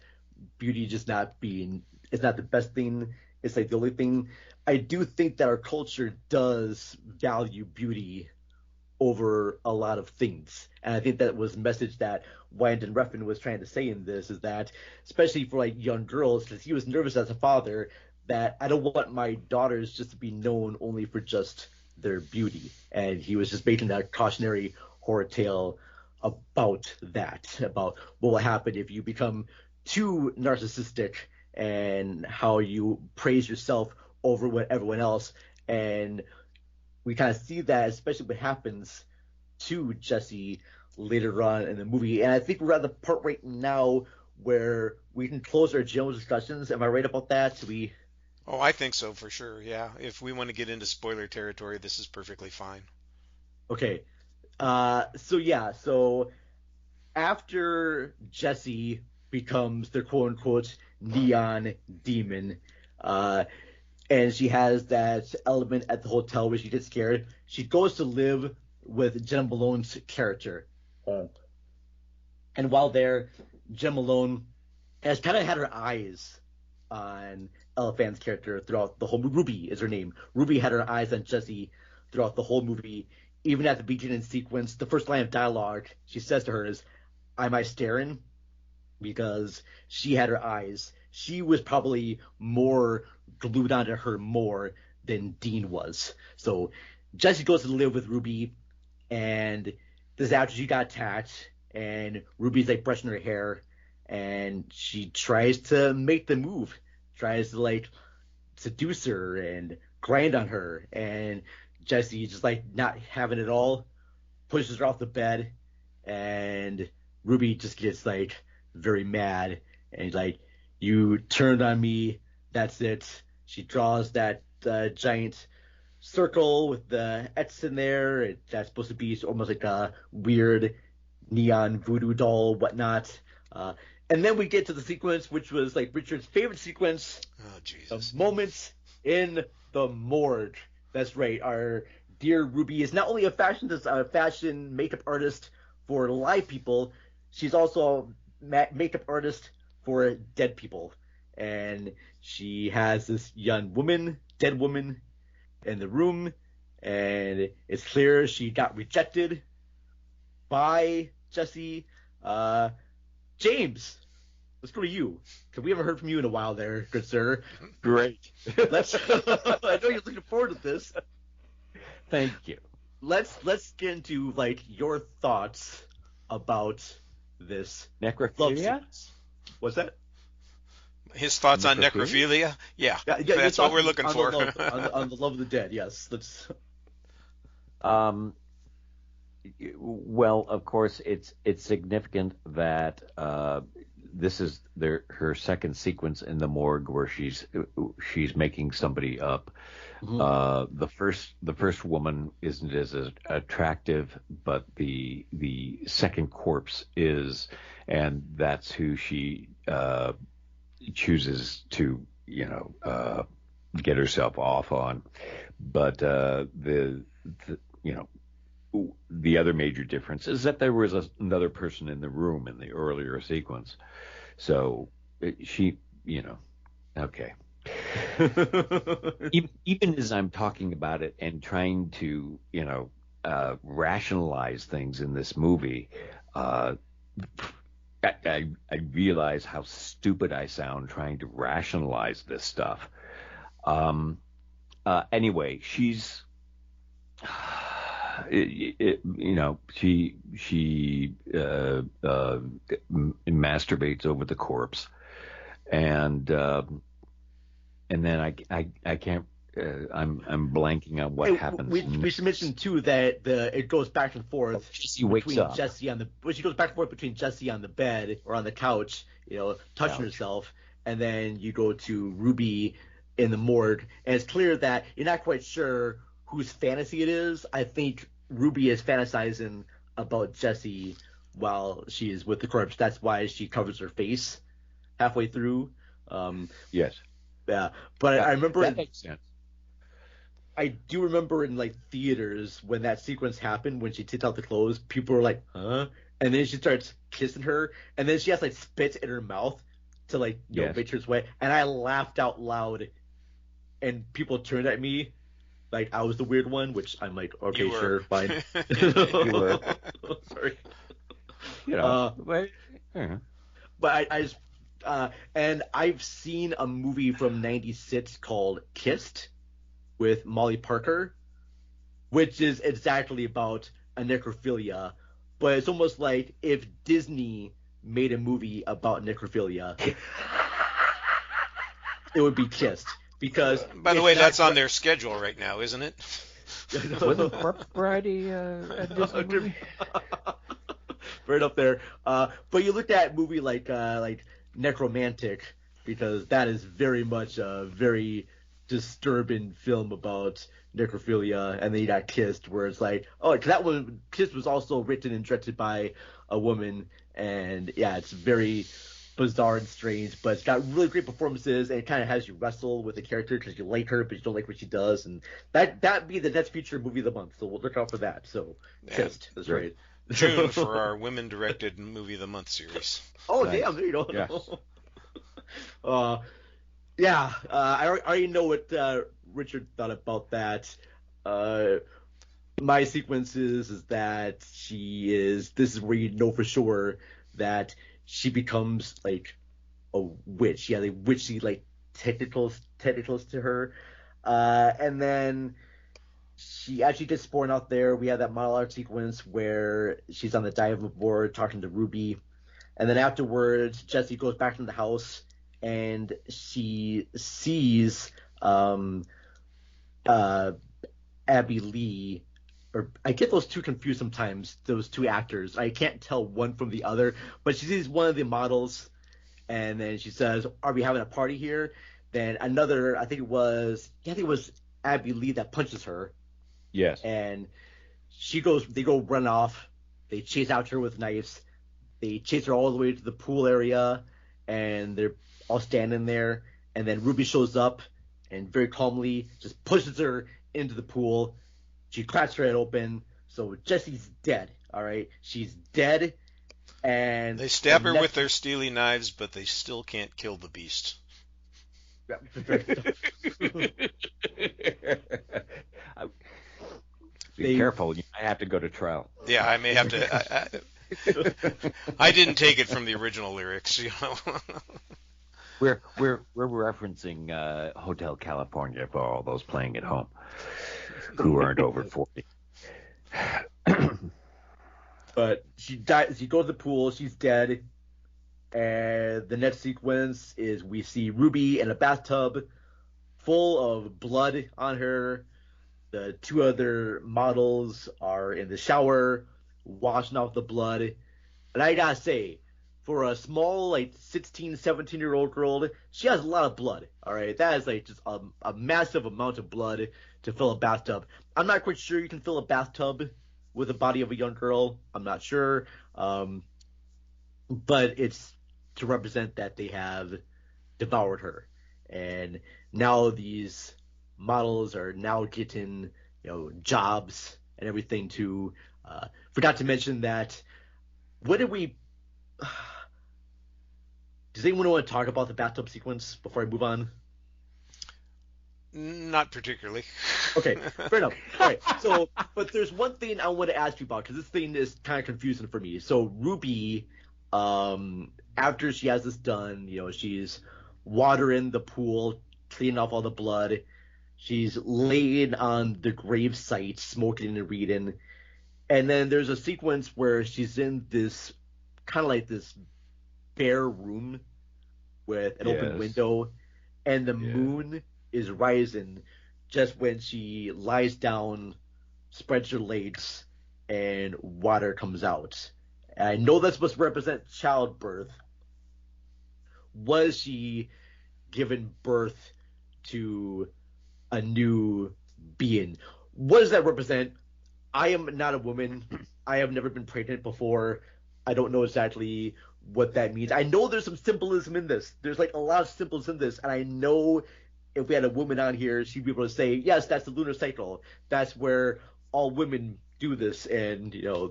beauty just it's not the best thing. It's the only thing. I do think that our culture does value beauty over a lot of things. And I think that was a message that Winding Refn was trying to say in this, is that, especially for young girls, because he was nervous as a father, that I don't want my daughters just to be known only for just their beauty. And he was just making that cautionary horror tale about what will happen if you become too narcissistic and how you praise yourself over what everyone else. And we kind of see that, especially what happens to Jessie later on in the movie. And I think we're at the part right now where we can close our general discussions. Am I right about that? Oh, I think so, for sure. Yeah. If we want to get into spoiler territory, this is perfectly fine. Okay. So after Jessie becomes the quote-unquote neon demon, and she has that element at the hotel where she gets scared, she goes to live with Jenna Malone's character. And while there, Jenna Malone has kind of had her eyes on Ella Fan's character throughout the whole movie. Ruby is her name. Ruby had her eyes on Jessie throughout the whole movie. Even at the beginning sequence, the first line of dialogue she says to her is, "Am I staring?" Because she had her eyes. She was probably more glued onto her more than Dean was. So Jessie goes to live with Ruby, and this is after she got attacked, and Ruby's brushing her hair, and she tries to make the move, tries to seduce her and grind on her, and Jessie just not having it all, pushes her off the bed, and Ruby just gets very mad and you turned on me, that's it. She draws that giant circle with the X in there. That's supposed to be almost a weird neon voodoo doll, whatnot. And then we get to the sequence, which was Richard's favorite sequence. Oh, Jesus. The moments in the morgue. That's right. Our dear Ruby is not only a fashion makeup artist for live people, she's also a makeup artist for dead people. And she has this young woman, dead woman, in the room, and it's clear she got rejected by Jessie. James, let's go to you, because we haven't heard from you in a while there, good sir. Great. I know you're looking forward to this. Thank you. Let's get into your thoughts about this Necrophilia? What's that? His thoughts on necrophilia? Yeah, that's what we're looking for. On the love of the dead, yes. Let's. Well, of course, it's significant that this is her second sequence in the morgue where she's making somebody up. Mm-hmm. The first woman isn't as attractive, but the second corpse is, and that's who she chooses to get herself off on. But the other major difference is that there was another person in the room in the earlier sequence. So she, okay. Even as I'm talking about it and trying to, rationalize things in this movie, I realize how stupid I sound trying to rationalize this stuff. Anyway, she's, she masturbates over the corpse, and then I can't. I'm blanking on what happens. We should mention too that it goes back and forth. She wakes up. She goes back and forth between Jessie on the bed or on the couch, touching herself, and then you go to Ruby in the morgue, and it's clear that you're not quite sure whose fantasy it is. I think Ruby is fantasizing about Jessie while she is with the corpse. That's why she covers her face halfway through. Yes. Yeah, but I remember that makes sense. I do remember in theaters when that sequence happened, when she takes out the clothes, people were like, "Huh?" And then she starts kissing her, and then she has spit in her mouth to make her way, and I laughed out loud, and people turned at me like I was the weird one, which I'm like, okay, sure, fine. You were. Sorry. But I just and I've seen a movie from '96 called Kissed with Molly Parker, which is exactly about a necrophilia, but it's almost like if Disney made a movie about necrophilia, it would be Kissed. Because by the way, that's on their schedule right now, isn't it? Wasn't Corpse Variety a Disney movie? Right up there. But you looked at a movie like Necromantic, because that is very much a very disturbing film about necrophilia, and then you got Kissed, where it's like, oh, because that one, Kissed was also written and directed by a woman, and yeah, it's very bizarre and strange, but it's got really great performances, and it kind of has you wrestle with the character because you like her, but you don't like what she does, and that'd be the next future movie of the month, so we'll look out for that. So, yeah, Kissed, that's right. June for our women-directed movie of the month series. Oh, nice. Damn, there you go. Yes. I already know what Richard thought about that. My sequence is that this is where you know for sure that she becomes like a witch. Yeah, they witchy technicals to her. And then she actually gets born out there. We have that monologue sequence where she's on the diving board talking to Ruby. And then afterwards, Jessie goes back into the house and she sees Abby Lee, or I get those two confused sometimes, those two actors. I can't tell one from the other, but she sees one of the models, and then she says, "Are we having a party here?" Then another, I think it was Abby Lee that punches her. Yes. And they go run off. They chase after her with knives. They chase her all the way to the pool area, and they're all standing there. And then Ruby shows up and very calmly just pushes her into the pool. She cracks her head open. So Jessie's dead. All right, she's dead. And they stab her with their steely knives, but they still can't kill the beast. Be careful. I have to go to trial. Yeah, I may have to. I didn't take it from the original lyrics, We're referencing Hotel California for all those playing at home who aren't over 40. But she dies. She goes to the pool. She's dead. And the next sequence is we see Ruby in a bathtub full of blood on her. The two other models are in the shower washing off the blood. And I gotta say, for a small 16, 17-year-old girl, she has a lot of blood. All right, that is just a massive amount of blood to fill a bathtub. I'm not quite sure you can fill a bathtub with the body of a young girl. I'm not sure, but it's to represent that they have devoured her. and now these models are now getting jobs and everything too. Forgot to mention that. What did we? Does anyone want to talk about the bathtub sequence before I move on? Not particularly. Okay, fair enough. All right. So, but there's one thing I want to ask you about because this thing is kind of confusing for me. So Ruby, after she has this done, she's watering the pool, cleaning off all the blood. She's laying on the grave site, smoking and reading. And then there's a sequence where she's in this kind of like this bare room with an open window, and the moon is rising just when she lies down, spreads her legs, and water comes out. And I know that's supposed to represent childbirth. Was she given birth to a new being? What does that represent? I am not a woman. I have never been pregnant before. I don't know exactly what that means. I know there's some symbolism in this. There's like a lot of symbols in this, and I know if we had a woman on here, she'd be able to say, yes, that's the lunar cycle. That's where all women do this, and yeah.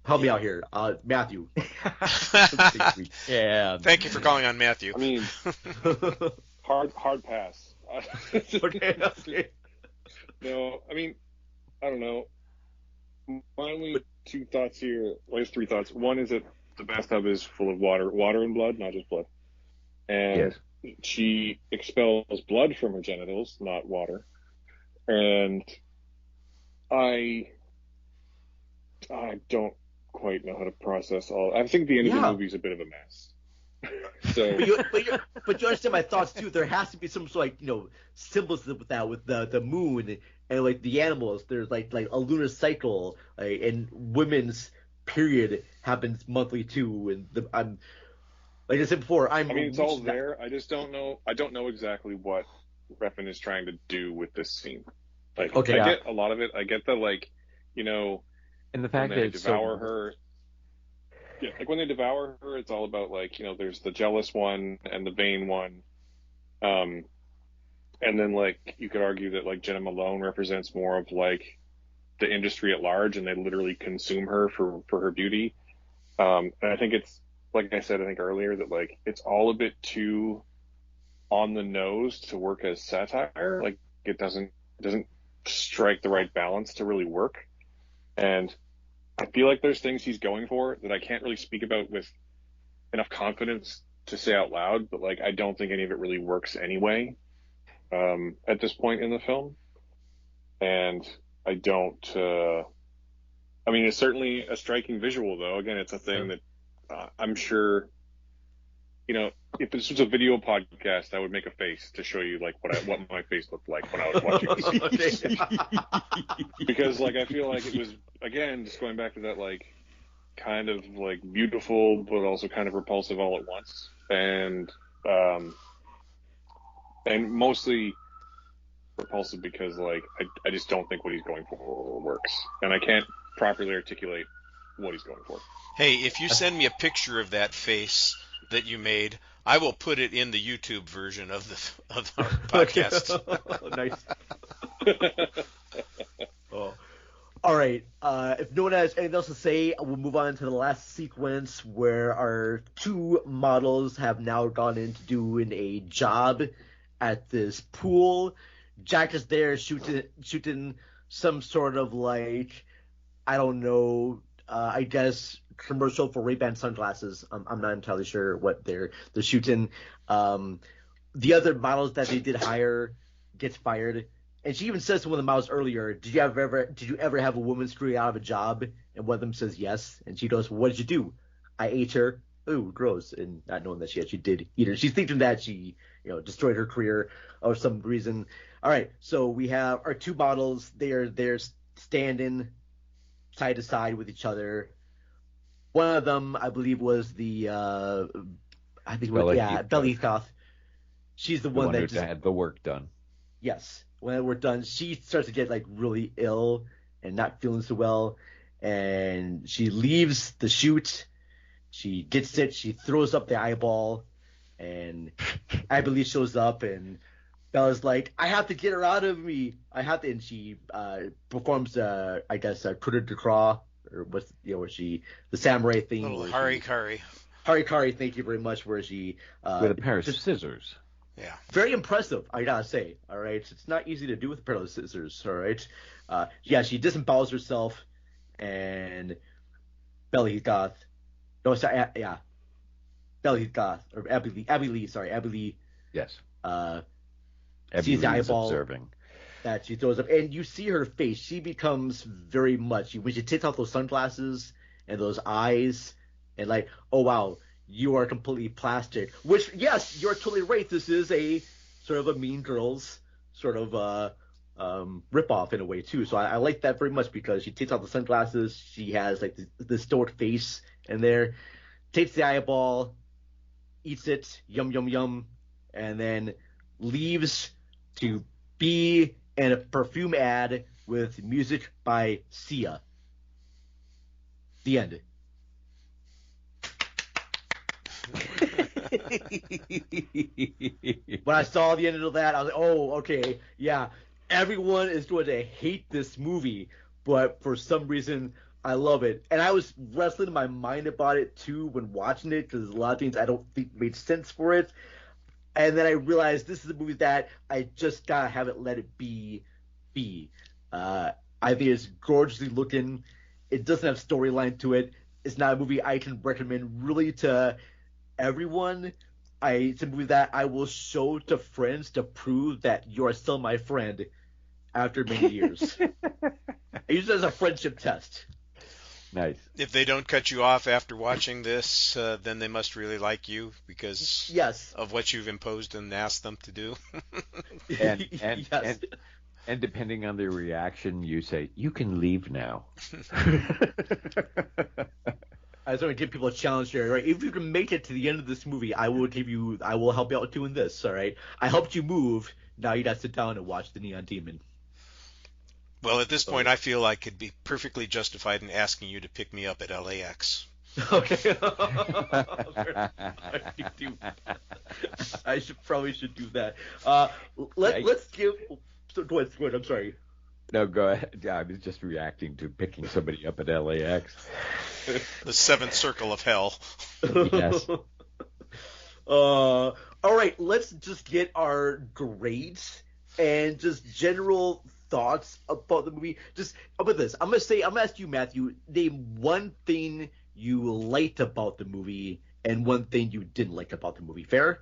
Help me out here, Matthew. Yeah. Thank you for calling on Matthew. I mean, hard pass. Okay. No, I mean, I don't know. My only two thoughts here, well, there's three thoughts. One is that the bathtub is full of water and blood, not just blood. And she expels blood from her genitals, not water. And I don't quite know how to process all. I think the end of the movie is a bit of a mess. So, but you understand my thoughts too. There has to be some sort of symbolism with that, with the moon and like the animals. There's like a lunar cycle, and women's period happens monthly too. And I'm like I said before, I mean it's all there. I just don't know. I don't know exactly what Refn is trying to do with this scene. I get a lot of it. I get the and the fact that they devour her. Yeah, like when they devour her, it's all about there's the jealous one and the vain one, and then you could argue that Jenna Malone represents more of the industry at large, and they literally consume her for her beauty. And I think it's like I said, I think earlier that it's all a bit too on the nose to work as satire. It doesn't strike the right balance to really work, and I feel like there's things he's going for that I can't really speak about with enough confidence to say out loud, but I don't think any of it really works anyway at this point in the film. And I don't, I mean, it's certainly a striking visual though. Again, it's a thing that I'm sure, if this was a video podcast, I would make a face to show you what my face looked like when I was watching this. Because I feel like it was, again, just going back to that kind of beautiful but also kind of repulsive all at once, and mostly repulsive because I just don't think what he's going for works, and I can't properly articulate what he's going for. Hey, if you send me a picture of that face that you made, I will put it in the YouTube version of our podcast. Nice. All right. If no one has anything else to say, we'll move on to the last sequence where our two models have now gone into doing a job at this pool. Jack is there shooting some sort of I don't know, I guess commercial for Ray-Ban sunglasses. I'm not entirely sure what they're shooting. The other models that they did hire gets fired, and she even says to one of the models earlier, did you ever have a woman screw you out of a job? And one of them says yes, and she goes, well, what did you do? I ate her. Ooh, gross. And not knowing that she actually did eat her. She's thinking that she destroyed her career for some reason. All right, so we have our two models. They're standing side to side with each other. One of them, I believe, was Bella Heathcote. She's the one that had the work done. Yes, when the work done, she starts to get really ill and not feeling so well, and she leaves the shoot. She gets it. She throws up the eyeball, and Abby Lee shows up, and Bella's like, I have to get her out of me. I have to, and she performs, I guess, a coup de grace, or what's, where she, the samurai thing. Little harikari. Harikari, thank you very much, where she... with a pair of scissors. Yeah. Very impressive, I gotta say, all right? It's not easy to do with a pair of scissors, all right? Yeah, she disembowels herself, and Bella Heath-Goth... No, sorry, yeah. Bella Heath-Goth, or Abby Lee. Yes. Sees the eyeball observing. that she throws up, and you see her face. She becomes very much, when she takes off those sunglasses and those eyes, and like, oh wow, you are completely plastic. Which, yes, you're totally right. This is a sort of a Mean Girls sort of ripoff in a way too. So I like that very much, because she takes off the sunglasses. She has like the stoic face in there. Takes the eyeball, eats it, yum yum yum, and then leaves to be in a perfume ad with music by Sia. The end. When I saw the end of that, I was like, oh, okay, yeah, everyone is going to hate this movie, but for some reason, I love it. And I was wrestling in my mind about it, too, when watching it, because there's a lot of things I don't think made sense for it. And then I realized this is a movie that I just gotta have it let it be. I think it's gorgeously looking. It doesn't have storyline to it. It's not a movie I can recommend really to everyone. It's a movie that I will show to friends to prove that you are still my friend after many years. I use it as a friendship test. Nice. If they don't cut you off after watching this, then they must really like you because of what you've imposed and asked them to do. and Yes. And depending on their reaction, you say, you can leave now. I was going to give people a challenge here, right? If you can make it to the end of this movie, I will help you out doing this, all right? I helped you move. Now you got to sit down and watch The Neon Demon. Well, at this point, I feel I could be perfectly justified in asking you to pick me up at LAX. Okay. I probably should do that. Let's give. Go ahead. I'm sorry. No, go ahead. Yeah, I was just reacting to picking somebody up at LAX. The seventh circle of hell. Yes. All right, let's just get our grades and just general thoughts about the movie. Just about this, I'm gonna ask you, Matthew, name one thing you liked about the movie and one thing you didn't like about the movie. Fair?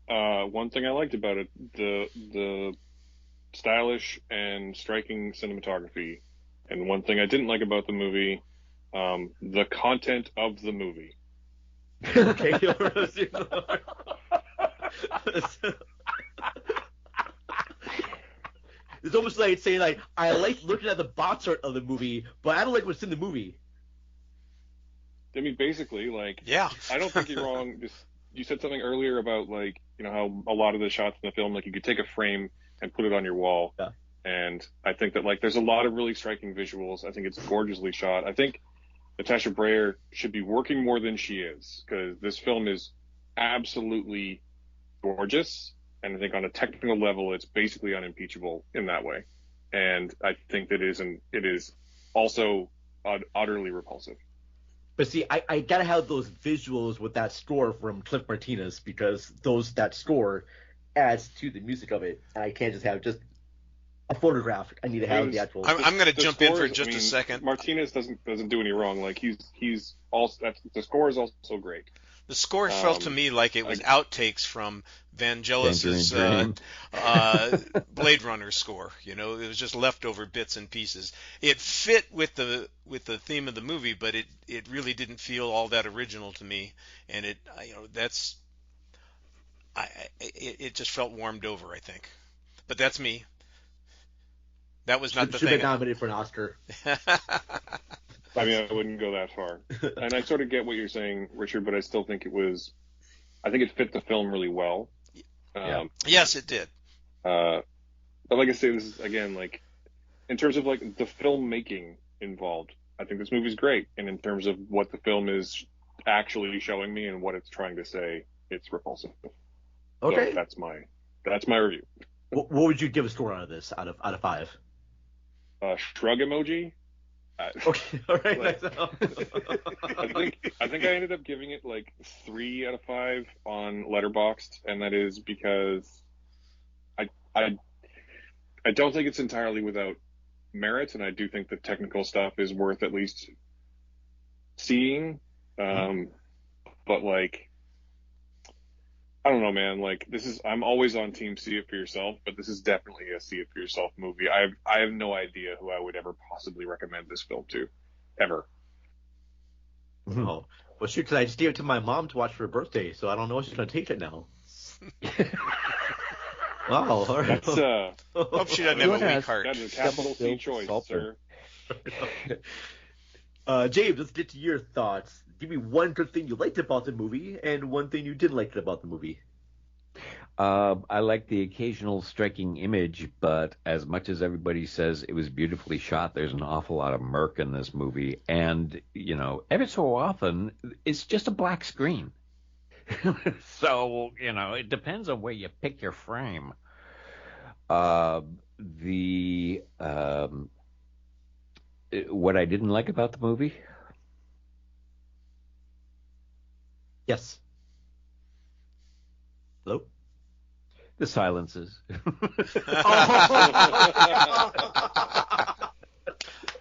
One thing I liked about it, the stylish and striking cinematography, and one thing I didn't like about the movie, the content of the movie. Okay. It's almost like saying, like, I like looking at the box art of the movie, but I don't like what's in the movie. I mean, basically, like, yeah. I don't think you're wrong. You said something earlier about, like, how a lot of the shots in the film, like, you could take a frame and put it on your wall. Yeah. And I think that, like, there's a lot of really striking visuals. I think it's gorgeously shot. I think Natasha Breyer should be working more than she is, because this film is absolutely gorgeous. And I think on a technical level, it's basically unimpeachable in that way. And I think that it is also utterly repulsive. But see, I gotta have those visuals with that score from Cliff Martinez, because that score adds to the music of it, and I can't just have just a photograph. I need to have the actual. I'm going to jump in for just a second. Martinez doesn't do any wrong. Like he's also the score is also great. The score felt to me like it was outtakes from Vangelis's Blade Runner score. It was just leftover bits and pieces. It fit with the theme of the movie, but it really didn't feel all that original to me. And it just felt warmed over, I think. But that's me. That was not the thing. Should be nominated for an Oscar. I mean, I wouldn't go that far. And I sort of get what you're saying, Richard, but I still think I think it fit the film really well. Yes, it did. But like I say, this is, again, like, in terms of, like, the filmmaking involved, I think this movie's great. And in terms of what the film is actually showing me and what it's trying to say, it's repulsive. Okay. So that's my review. What would you give a score out of this, out of 5? Shrug emoji. Okay, all right. Like, I think I ended up giving it like 3 out of 5 on Letterboxd, and that is because I don't think it's entirely without merit, and I do think the technical stuff is worth at least seeing. But like, I don't know, man. Like, I'm always on team see it for yourself, but this is definitely a see it for yourself movie. I have no idea who I would ever possibly recommend this film to, ever. Oh, well, shoot, because I just gave it to my mom to watch for her birthday, so I don't know if she's going to take it now. Wow, all right. That's Hope she doesn't have a weak heart. That is a capital C choice, sir. James, let's get to your thoughts. Give me one good thing you liked about the movie and one thing you didn't like about the movie. I like the occasional striking image, but as much as everybody says it was beautifully shot, there's an awful lot of murk in this movie. And, every so often, it's just a black screen. So, it depends on where you pick your frame. What I didn't like about the movie? Yes. Hello? The silences.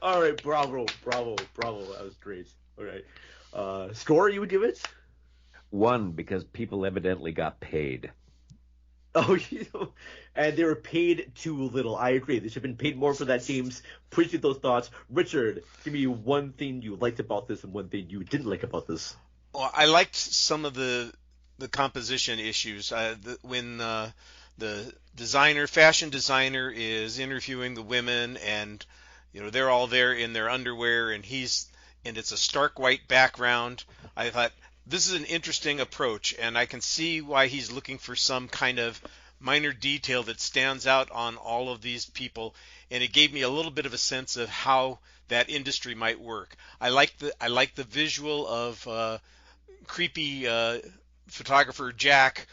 All right, bravo. That was great. All right. Score you would give it? 1, because people evidently got paid. Oh, and they were paid too little. I agree. They should have been paid more for that, James. Appreciate those thoughts. Richard, give me one thing you liked about this and one thing you didn't like about this. Well, I liked some of the composition issues. When the fashion designer is interviewing the women, and they're all there in their underwear, and it's a stark white background. I thought, this is an interesting approach, and I can see why he's looking for some kind of minor detail that stands out on all of these people, and it gave me a little bit of a sense of how that industry might work. I like the visual of creepy photographer Jack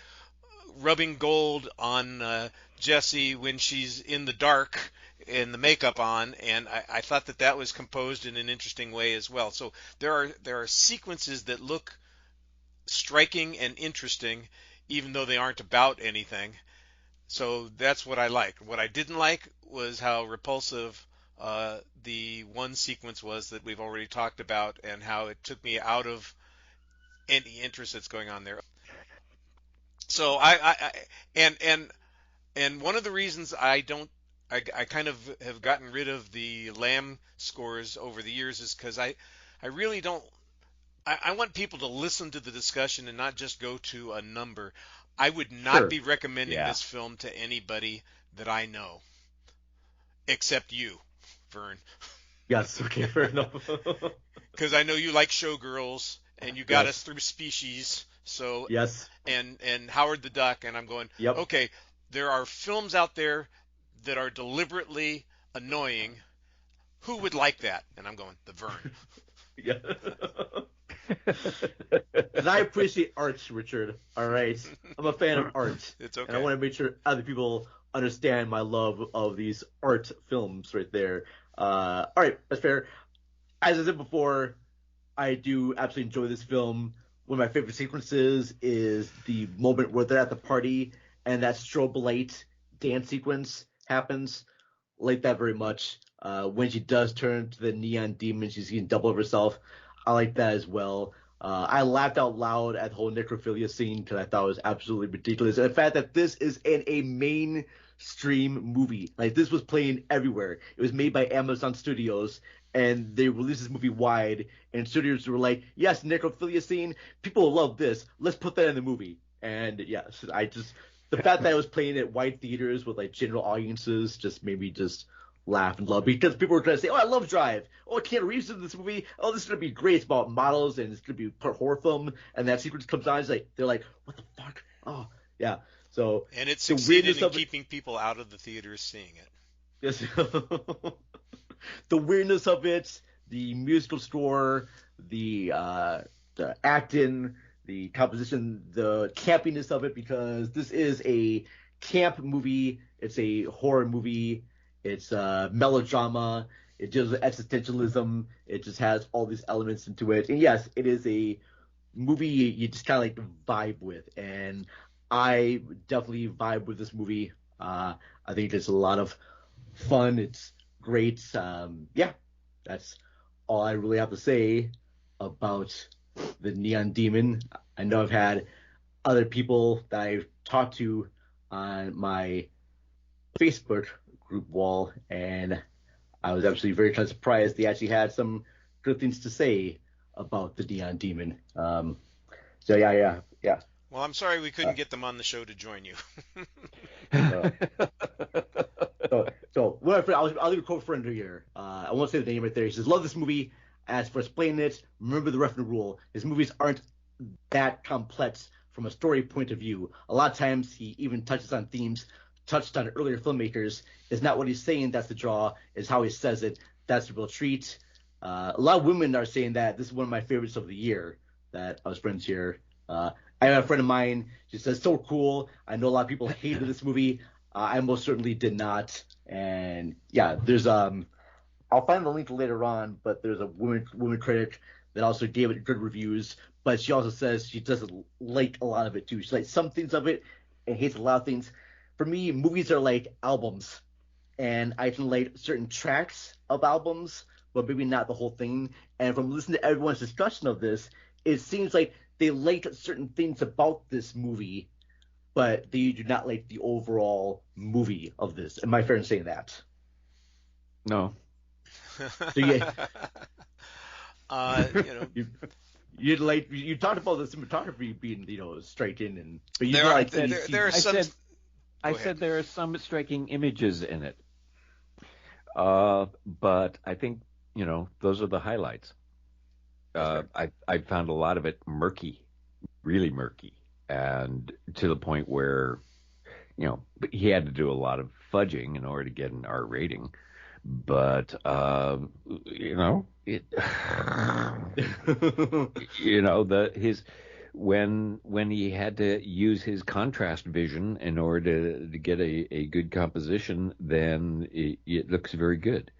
rubbing gold on Jessie when she's in the dark and the makeup on, and I thought that was composed in an interesting way as well. So there are sequences that look striking and interesting, even though they aren't about anything. So that's what I liked. What I didn't like was how repulsive the one sequence was that we've already talked about, and how it took me out of any interest that's going on there. So and one of the reasons I kind of have gotten rid of the Lamb scores over the years is because I really don't. I want people to listen to the discussion and not just go to a number. I would not be recommending this film to anybody that I know, except you, Vern. Yes, okay, fair enough. Because I know you like Showgirls, and you got us through Species. So yes, and Howard the Duck, and I'm going, okay, there are films out there that are deliberately annoying. Who would like that? And I'm going, the Vern. Yeah. And I appreciate art, Richard. All right, I'm a fan of art. It's okay. And I want to make sure other people understand my love of these art films right there. All right, that's fair. As I said before, I do absolutely enjoy this film. One of my favorite sequences is the moment where they're at the party and that strobe light dance sequence happens. I like that very much. When she does turn to the neon demon, she's getting double of herself. I like that as well. I laughed out loud at the whole necrophilia scene because I thought it was absolutely ridiculous. And the fact that this is in a mainstream movie. Like, this was playing everywhere. It was made by Amazon Studios, and they released this movie wide, and studios were like, yes, necrophilia scene, people will love this. Let's put that in the movie. And yes, the fact that it was playing at wide theaters with like general audiences just made me just laugh and love, because people were going to say, oh, I love Drive. Oh, Keanu Reeves in this movie. Oh, this is going to be great. It's about models, and it's going to be a horror film. And that sequence comes on. It's like, they're like, what the fuck? Oh, yeah. So, and it succeeded in keeping people out of the theaters seeing it. Yes. The weirdness of it, the musical score, the the acting, the composition, the campiness of it, because this is a camp movie. It's a horror movie. It's a melodrama. It deals with existentialism. It just has all these elements into it. And yes, it is a movie you just kind of like vibe with. And I definitely vibe with this movie. I think it's a lot of fun. It's great. Yeah, that's all I really have to say about the Neon Demon. I know I've had other people that I've talked to on my Facebook group wall, and I was actually very kind of surprised they actually had some good things to say about the Neon Demon. So yeah. Well, I'm sorry we couldn't get them on the show to join you. So I'll leave a quote for Andrew here. I won't say the name right there. He says, "Love this movie. As for explaining it, remember the Refn rule. His movies aren't that complex from a story point of view. A lot of times he even touches on themes touched on earlier filmmakers. It's not what he's saying that's the draw. It's how he says it. That's the real treat." A lot of women are saying that this is one of my favorites of the year that I was friends here. I have a friend of mine. She says, "So cool. I know a lot of people hated this movie. I most certainly did not." And yeah, there's I'll find the link later on, but there's a woman critic that also gave it good reviews. But she also says she doesn't like a lot of it too. She likes some things of it and hates a lot of things. For me, movies are like albums, and I can like certain tracks of albums, but maybe not the whole thing. And from listening to everyone's discussion of this, it seems like they like certain things about this movie, but they do not like the overall movie of this. Am I fair in saying that? No. So yeah, you talked about the cinematography being striking, but you there are some. I said there are some striking images in it, but I think those are the highlights. I found a lot of it murky, really murky, and to the point where but he had to do a lot of fudging in order to get an R rating. But when he had to use his contrast vision in order to get a good composition, then it looks very good.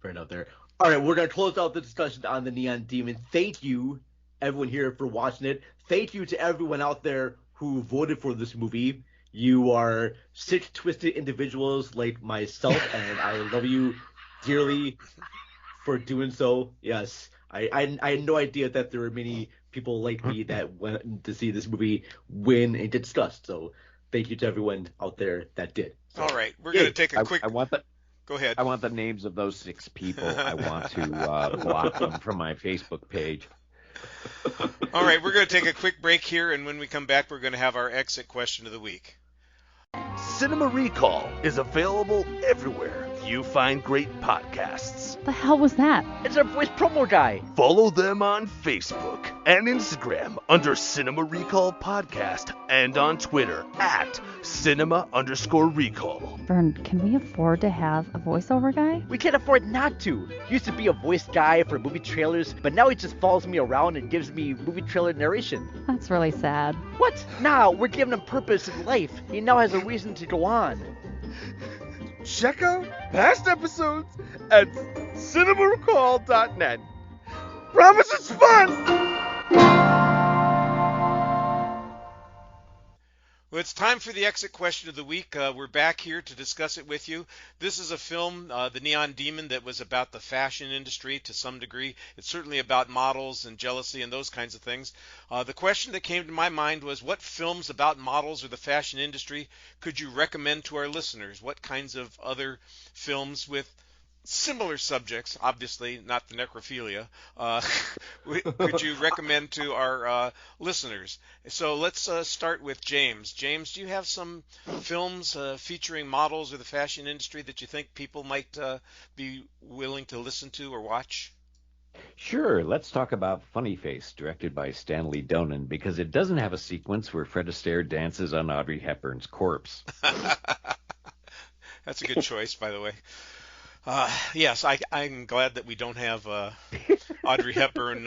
Fair enough there. All right, we're going to close out the discussion on the Neon Demon. Thank you, everyone here, for watching it. Thank you to everyone out there who voted for this movie. You are sick, twisted individuals like myself, and I love you dearly for doing so. Yes, I had no idea that there were many people like me that went to see this movie win and get discussed. So thank you to everyone out there that did. So, all right, we're going to take a quick... Go ahead. I want the names of those 6 people. I want to block them from my Facebook page. All right, we're going to take a quick break here, and when we come back, we're going to have our exit question of the week. Cinema Recall is available everywhere you find great podcasts. The hell was that? It's our voice promo guy. Follow them on Facebook and Instagram under Cinema Recall Podcast and on Twitter at Cinema_Recall. Vern, can we afford to have a voiceover guy? We can't afford not to. He used to be a voice guy for movie trailers, but now he just follows me around and gives me movie trailer narration. That's really sad. What? Now we're giving him purpose in life. He now has a reason to go on. Check out past episodes at cinemarecall.net. Promise it's fun! Well, it's time for the exit question of the week. We're back here to discuss it with you. This is a film, The Neon Demon, that was about the fashion industry to some degree. It's certainly about models and jealousy and those kinds of things. The question that came to my mind was, what films about models or the fashion industry could you recommend to our listeners? What kinds of other films with similar subjects, obviously not the necrophilia, could you recommend to our listeners? So let's start with James. James, do you have some films featuring models or the fashion industry that you think people might be willing to listen to or watch? Sure. Let's talk about Funny Face, directed by Stanley Donen, because it doesn't have a sequence where Fred Astaire dances on Audrey Hepburn's corpse. That's a good choice, by the way. Yes, I'm glad that we don't have Audrey Hepburn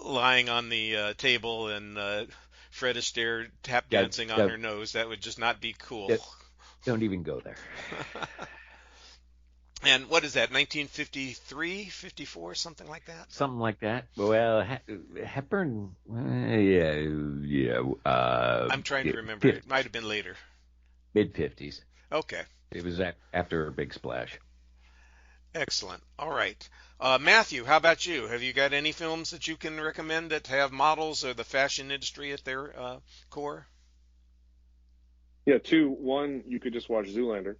lying on the table and Fred Astaire tap dancing on her nose. That would just not be cool. Don't even go there. And what is that, 1953, 54, something like that? Something like that. Well, Hepburn, yeah. I'm trying to remember. It might have been later. Mid-50s. Okay. It was after a big splash. Excellent. All right. Matthew, how about you? Have you got any films that you can recommend that have models or the fashion industry at their core? Yeah, two. One, you could just watch Zoolander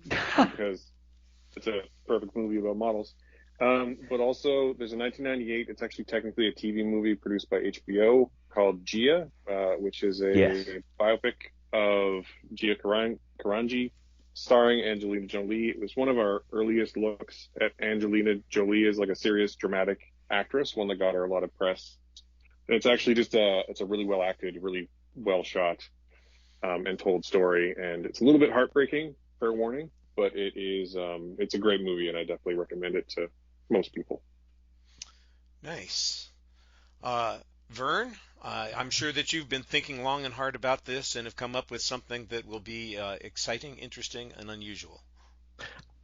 because it's a perfect movie about models. But also, there's a 1998, it's actually technically a TV movie produced by HBO called Gia, which is a biopic of Gia Karanji, starring Angelina Jolie. It was one of our earliest looks at Angelina Jolie as like a serious dramatic actress, one that got her a lot of press. And it's actually just it's a really well acted, really well shot and told story. And it's a little bit heartbreaking, fair warning, but it's a great movie, and I definitely recommend it to most people. Nice. Vern, I'm sure that you've been thinking long and hard about this and have come up with something that will be exciting, interesting, and unusual.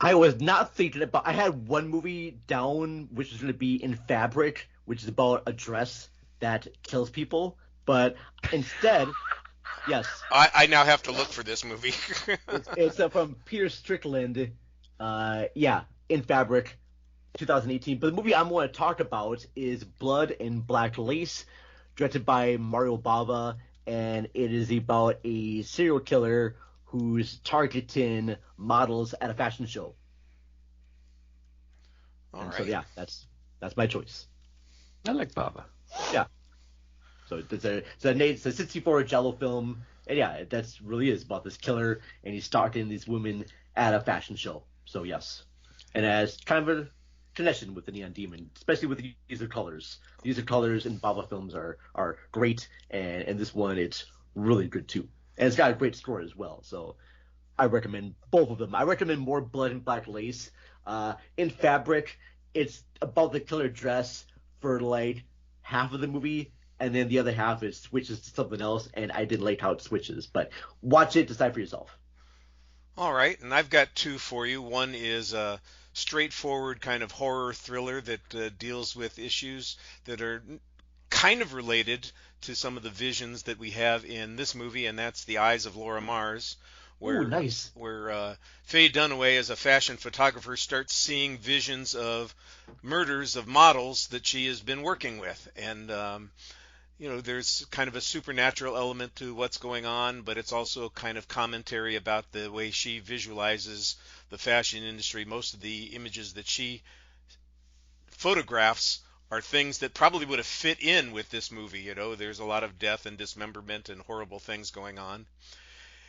I was not thinking about. I had one movie down, which is going to be In Fabric, which is about a dress that kills people. But instead, yes. I now have to look for this movie. it's from Peter Strickland. In Fabric, 2018. But the movie I'm going to talk about is Blood and Black Lace, directed by Mario Bava, and it is about a serial killer who's targeting models at a fashion show. All right. So yeah, that's my choice. I like Bava. Yeah. So it's a 64 Jello film, and yeah, that's really is about this killer, and he's stalking these women at a fashion show. So yes, and as kind of a connection with the Neon Demon, especially with the use of colors. The use of colors in Bava films are great, and in this one it's really good too. And it's got a great story as well. So I recommend both of them. I recommend more Blood and Black Lace. In Fabric, it's about the killer dress for like half of the movie, and then the other half it switches to something else, and I didn't like how it switches. But watch it, decide for yourself. All right, and I've got two for you. One is a straightforward kind of horror thriller that deals with issues that are kind of related to some of the visions that we have in this movie, and that's The Eyes of Laura Mars, where Faye Dunaway, as a fashion photographer, starts seeing visions of murders of models that she has been working with. And there's kind of a supernatural element to what's going on, but it's also kind of commentary about the way she visualizes the fashion industry. Most of the images that she photographs are things that probably would have fit in with this movie. There's a lot of death and dismemberment and horrible things going on.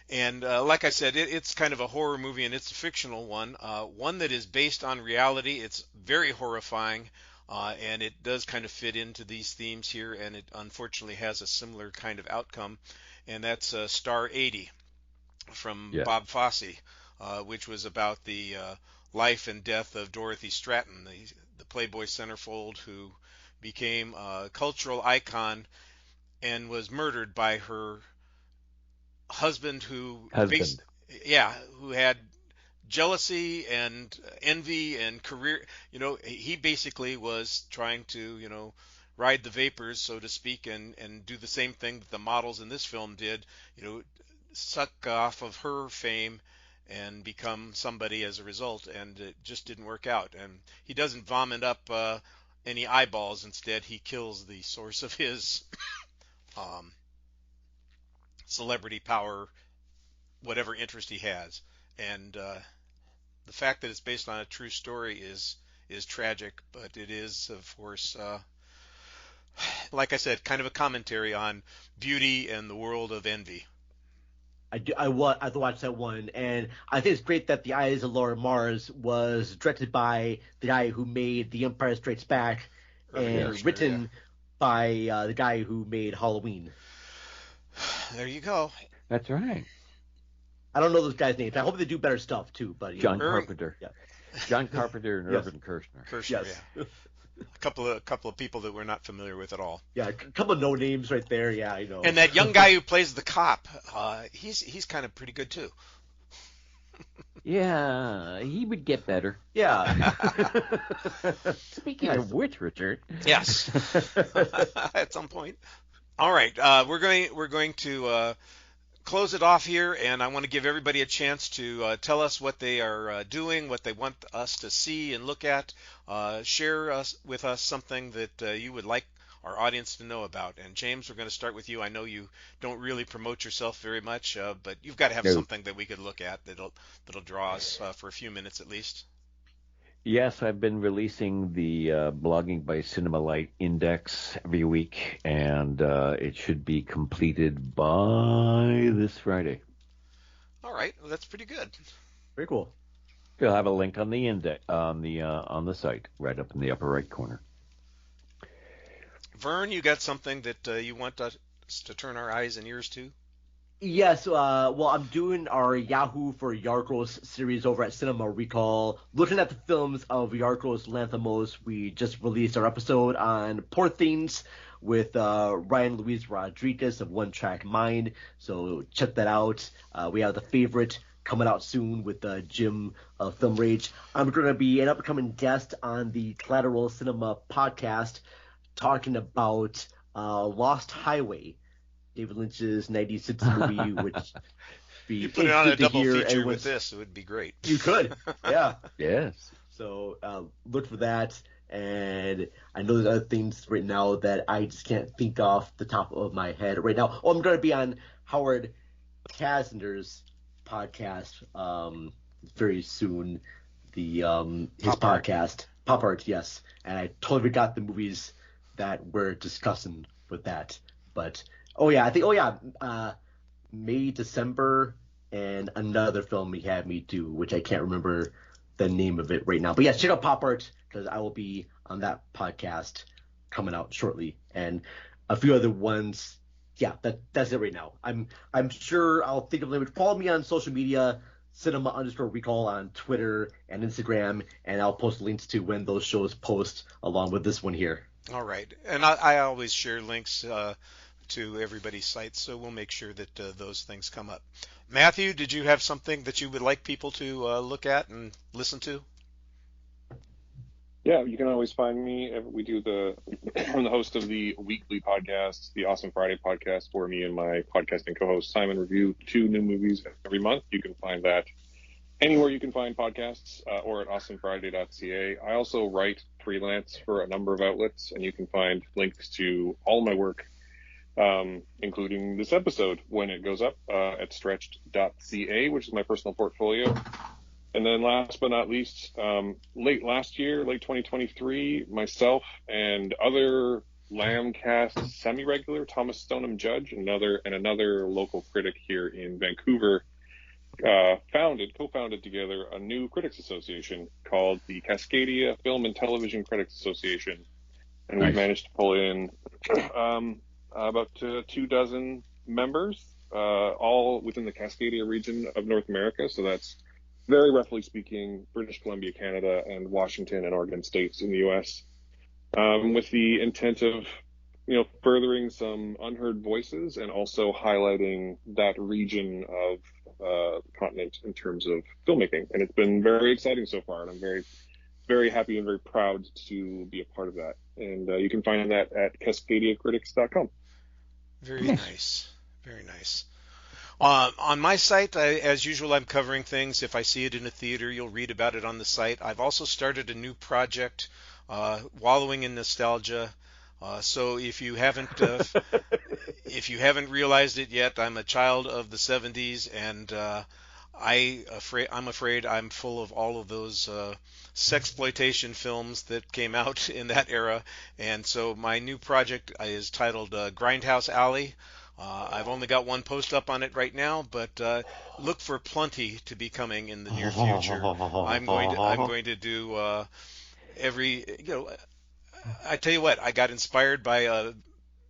And like I said, it's kind of a horror movie, and it's a fictional one, one that is based on reality. It's very horrifying. And it does kind of fit into these themes here, and it unfortunately has a similar kind of outcome, and that's Star 80 from Bob Fosse, which was about the life and death of Dorothy Stratton, the Playboy centerfold who became a cultural icon and was murdered by her husband who had jealousy and envy and career. He basically was trying to ride the vapors, so to speak, and do the same thing that the models in this film did, suck off of her fame and become somebody as a result, and it just didn't work out. And he doesn't vomit up any eyeballs. Instead, he kills the source of his celebrity power, whatever interest he has. And the fact that it's based on a true story is tragic, but it is, of course, like I said, kind of a commentary on beauty and the world of envy. I watched that one, and I think it's great that The Eyes of Laura Mars was directed by the guy who made The Empire Strikes Back, and written by the guy who made Halloween. There you go. That's right. I don't know those guys' names. I hope they do better stuff too. But John Carpenter. Yeah. John Carpenter and Irvin Kershner. Yes. Yeah. A couple of people that we're not familiar with at all. Yeah, a couple of no names right there. Yeah, I know. And that young guy who plays the cop, he's kind of pretty good too. Yeah, he would get better. Yeah. Speaking of which, Richard. Yes. At some point. All right, we're going to close it off here, and I want to give everybody a chance to tell us what they are doing, what they want us to see and look at. Share with us something that you would like our audience to know about. And James, we're going to start with you. I know you don't really promote yourself very much, but you've got to have something that we could look at that'll draw us for a few minutes at least. Yes, I've been releasing the Blogging by Cinema Light Index every week, and it should be completed by this Friday. All right, well, that's pretty good. Very cool. You'll have a link on the index on the site, right up in the upper right corner. Vern, you got something that you want us to turn our eyes and ears to? Yes, well, I'm doing our Yahoo for Yargos series over at Cinema Recall, looking at the films of Yargos Lanthimos. We just released our episode on Poor Things with Ryan Luis Rodriguez of One Track Mind, so check that out. We have The Favorite coming out soon with Jim of Film Rage. I'm going to be an upcoming guest on the Collateral Cinema podcast talking about Lost Highway, David Lynch's 1960 movie, which be you put it on a double feature everyone's... with this, it would be great. You could, yeah. Yes. So look for that, and I know there's other things right now that I just can't think off the top of my head right now. Oh, I'm going to be on Howard Kasner's podcast very soon. The his podcast, Pop Art, yes. And I totally forgot the movies that we're discussing with that, but. May, December, and another film he had me do, which I can't remember the name of it right now. But yeah, check out Pop Art, because I will be on that podcast coming out shortly, and a few other ones. Yeah, that's it right now. I'm sure I'll think of them. Follow me on social media, cinema_recall on Twitter and Instagram, and I'll post links to when those shows post along with this one here. All right, and I always share links to everybody's sites, so we'll make sure that those things come up. Matthew, did you have something that you would like people to look at and listen to? Yeah, you can always find me. We do I'm the host of the weekly podcast, the Awesome Friday podcast, where me and my podcasting co-host Simon review 2 new movies every month. You can find that anywhere you can find podcasts or at awesomefriday.ca. I also write freelance for a number of outlets, and you can find links to all my work, including this episode when it goes up at stretched.ca, which is my personal portfolio. And then last but not least, late 2023, myself and other Lambcast semi-regular, Thomas Stoneham Judge, another local critic here in Vancouver, co-founded together a new critics association called the Cascadia Film and Television Critics Association. And we've managed to pull in about 24 members, all within the Cascadia region of North America. So that's, very roughly speaking, British Columbia, Canada, and Washington and Oregon states in the U.S., with the intent of, furthering some unheard voices and also highlighting that region of the continent in terms of filmmaking. And it's been very exciting so far, and I'm very, very happy and very proud to be a part of that. And you can find that at cascadiacritics.com. Very nice. Very nice. On my site, as usual, I'm covering things. If I see it in a theater, you'll read about it on the site. I've also started a new project, Wallowing in Nostalgia. So if you haven't realized it yet, I'm a child of the 70s, and I'm afraid I'm full of all of those sexploitation films that came out in that era. And so my new project is titled Grindhouse Alley. I've only got one post up on it right now, but look for plenty to be coming in the near future. I'm going to do every, I tell you what, I got inspired by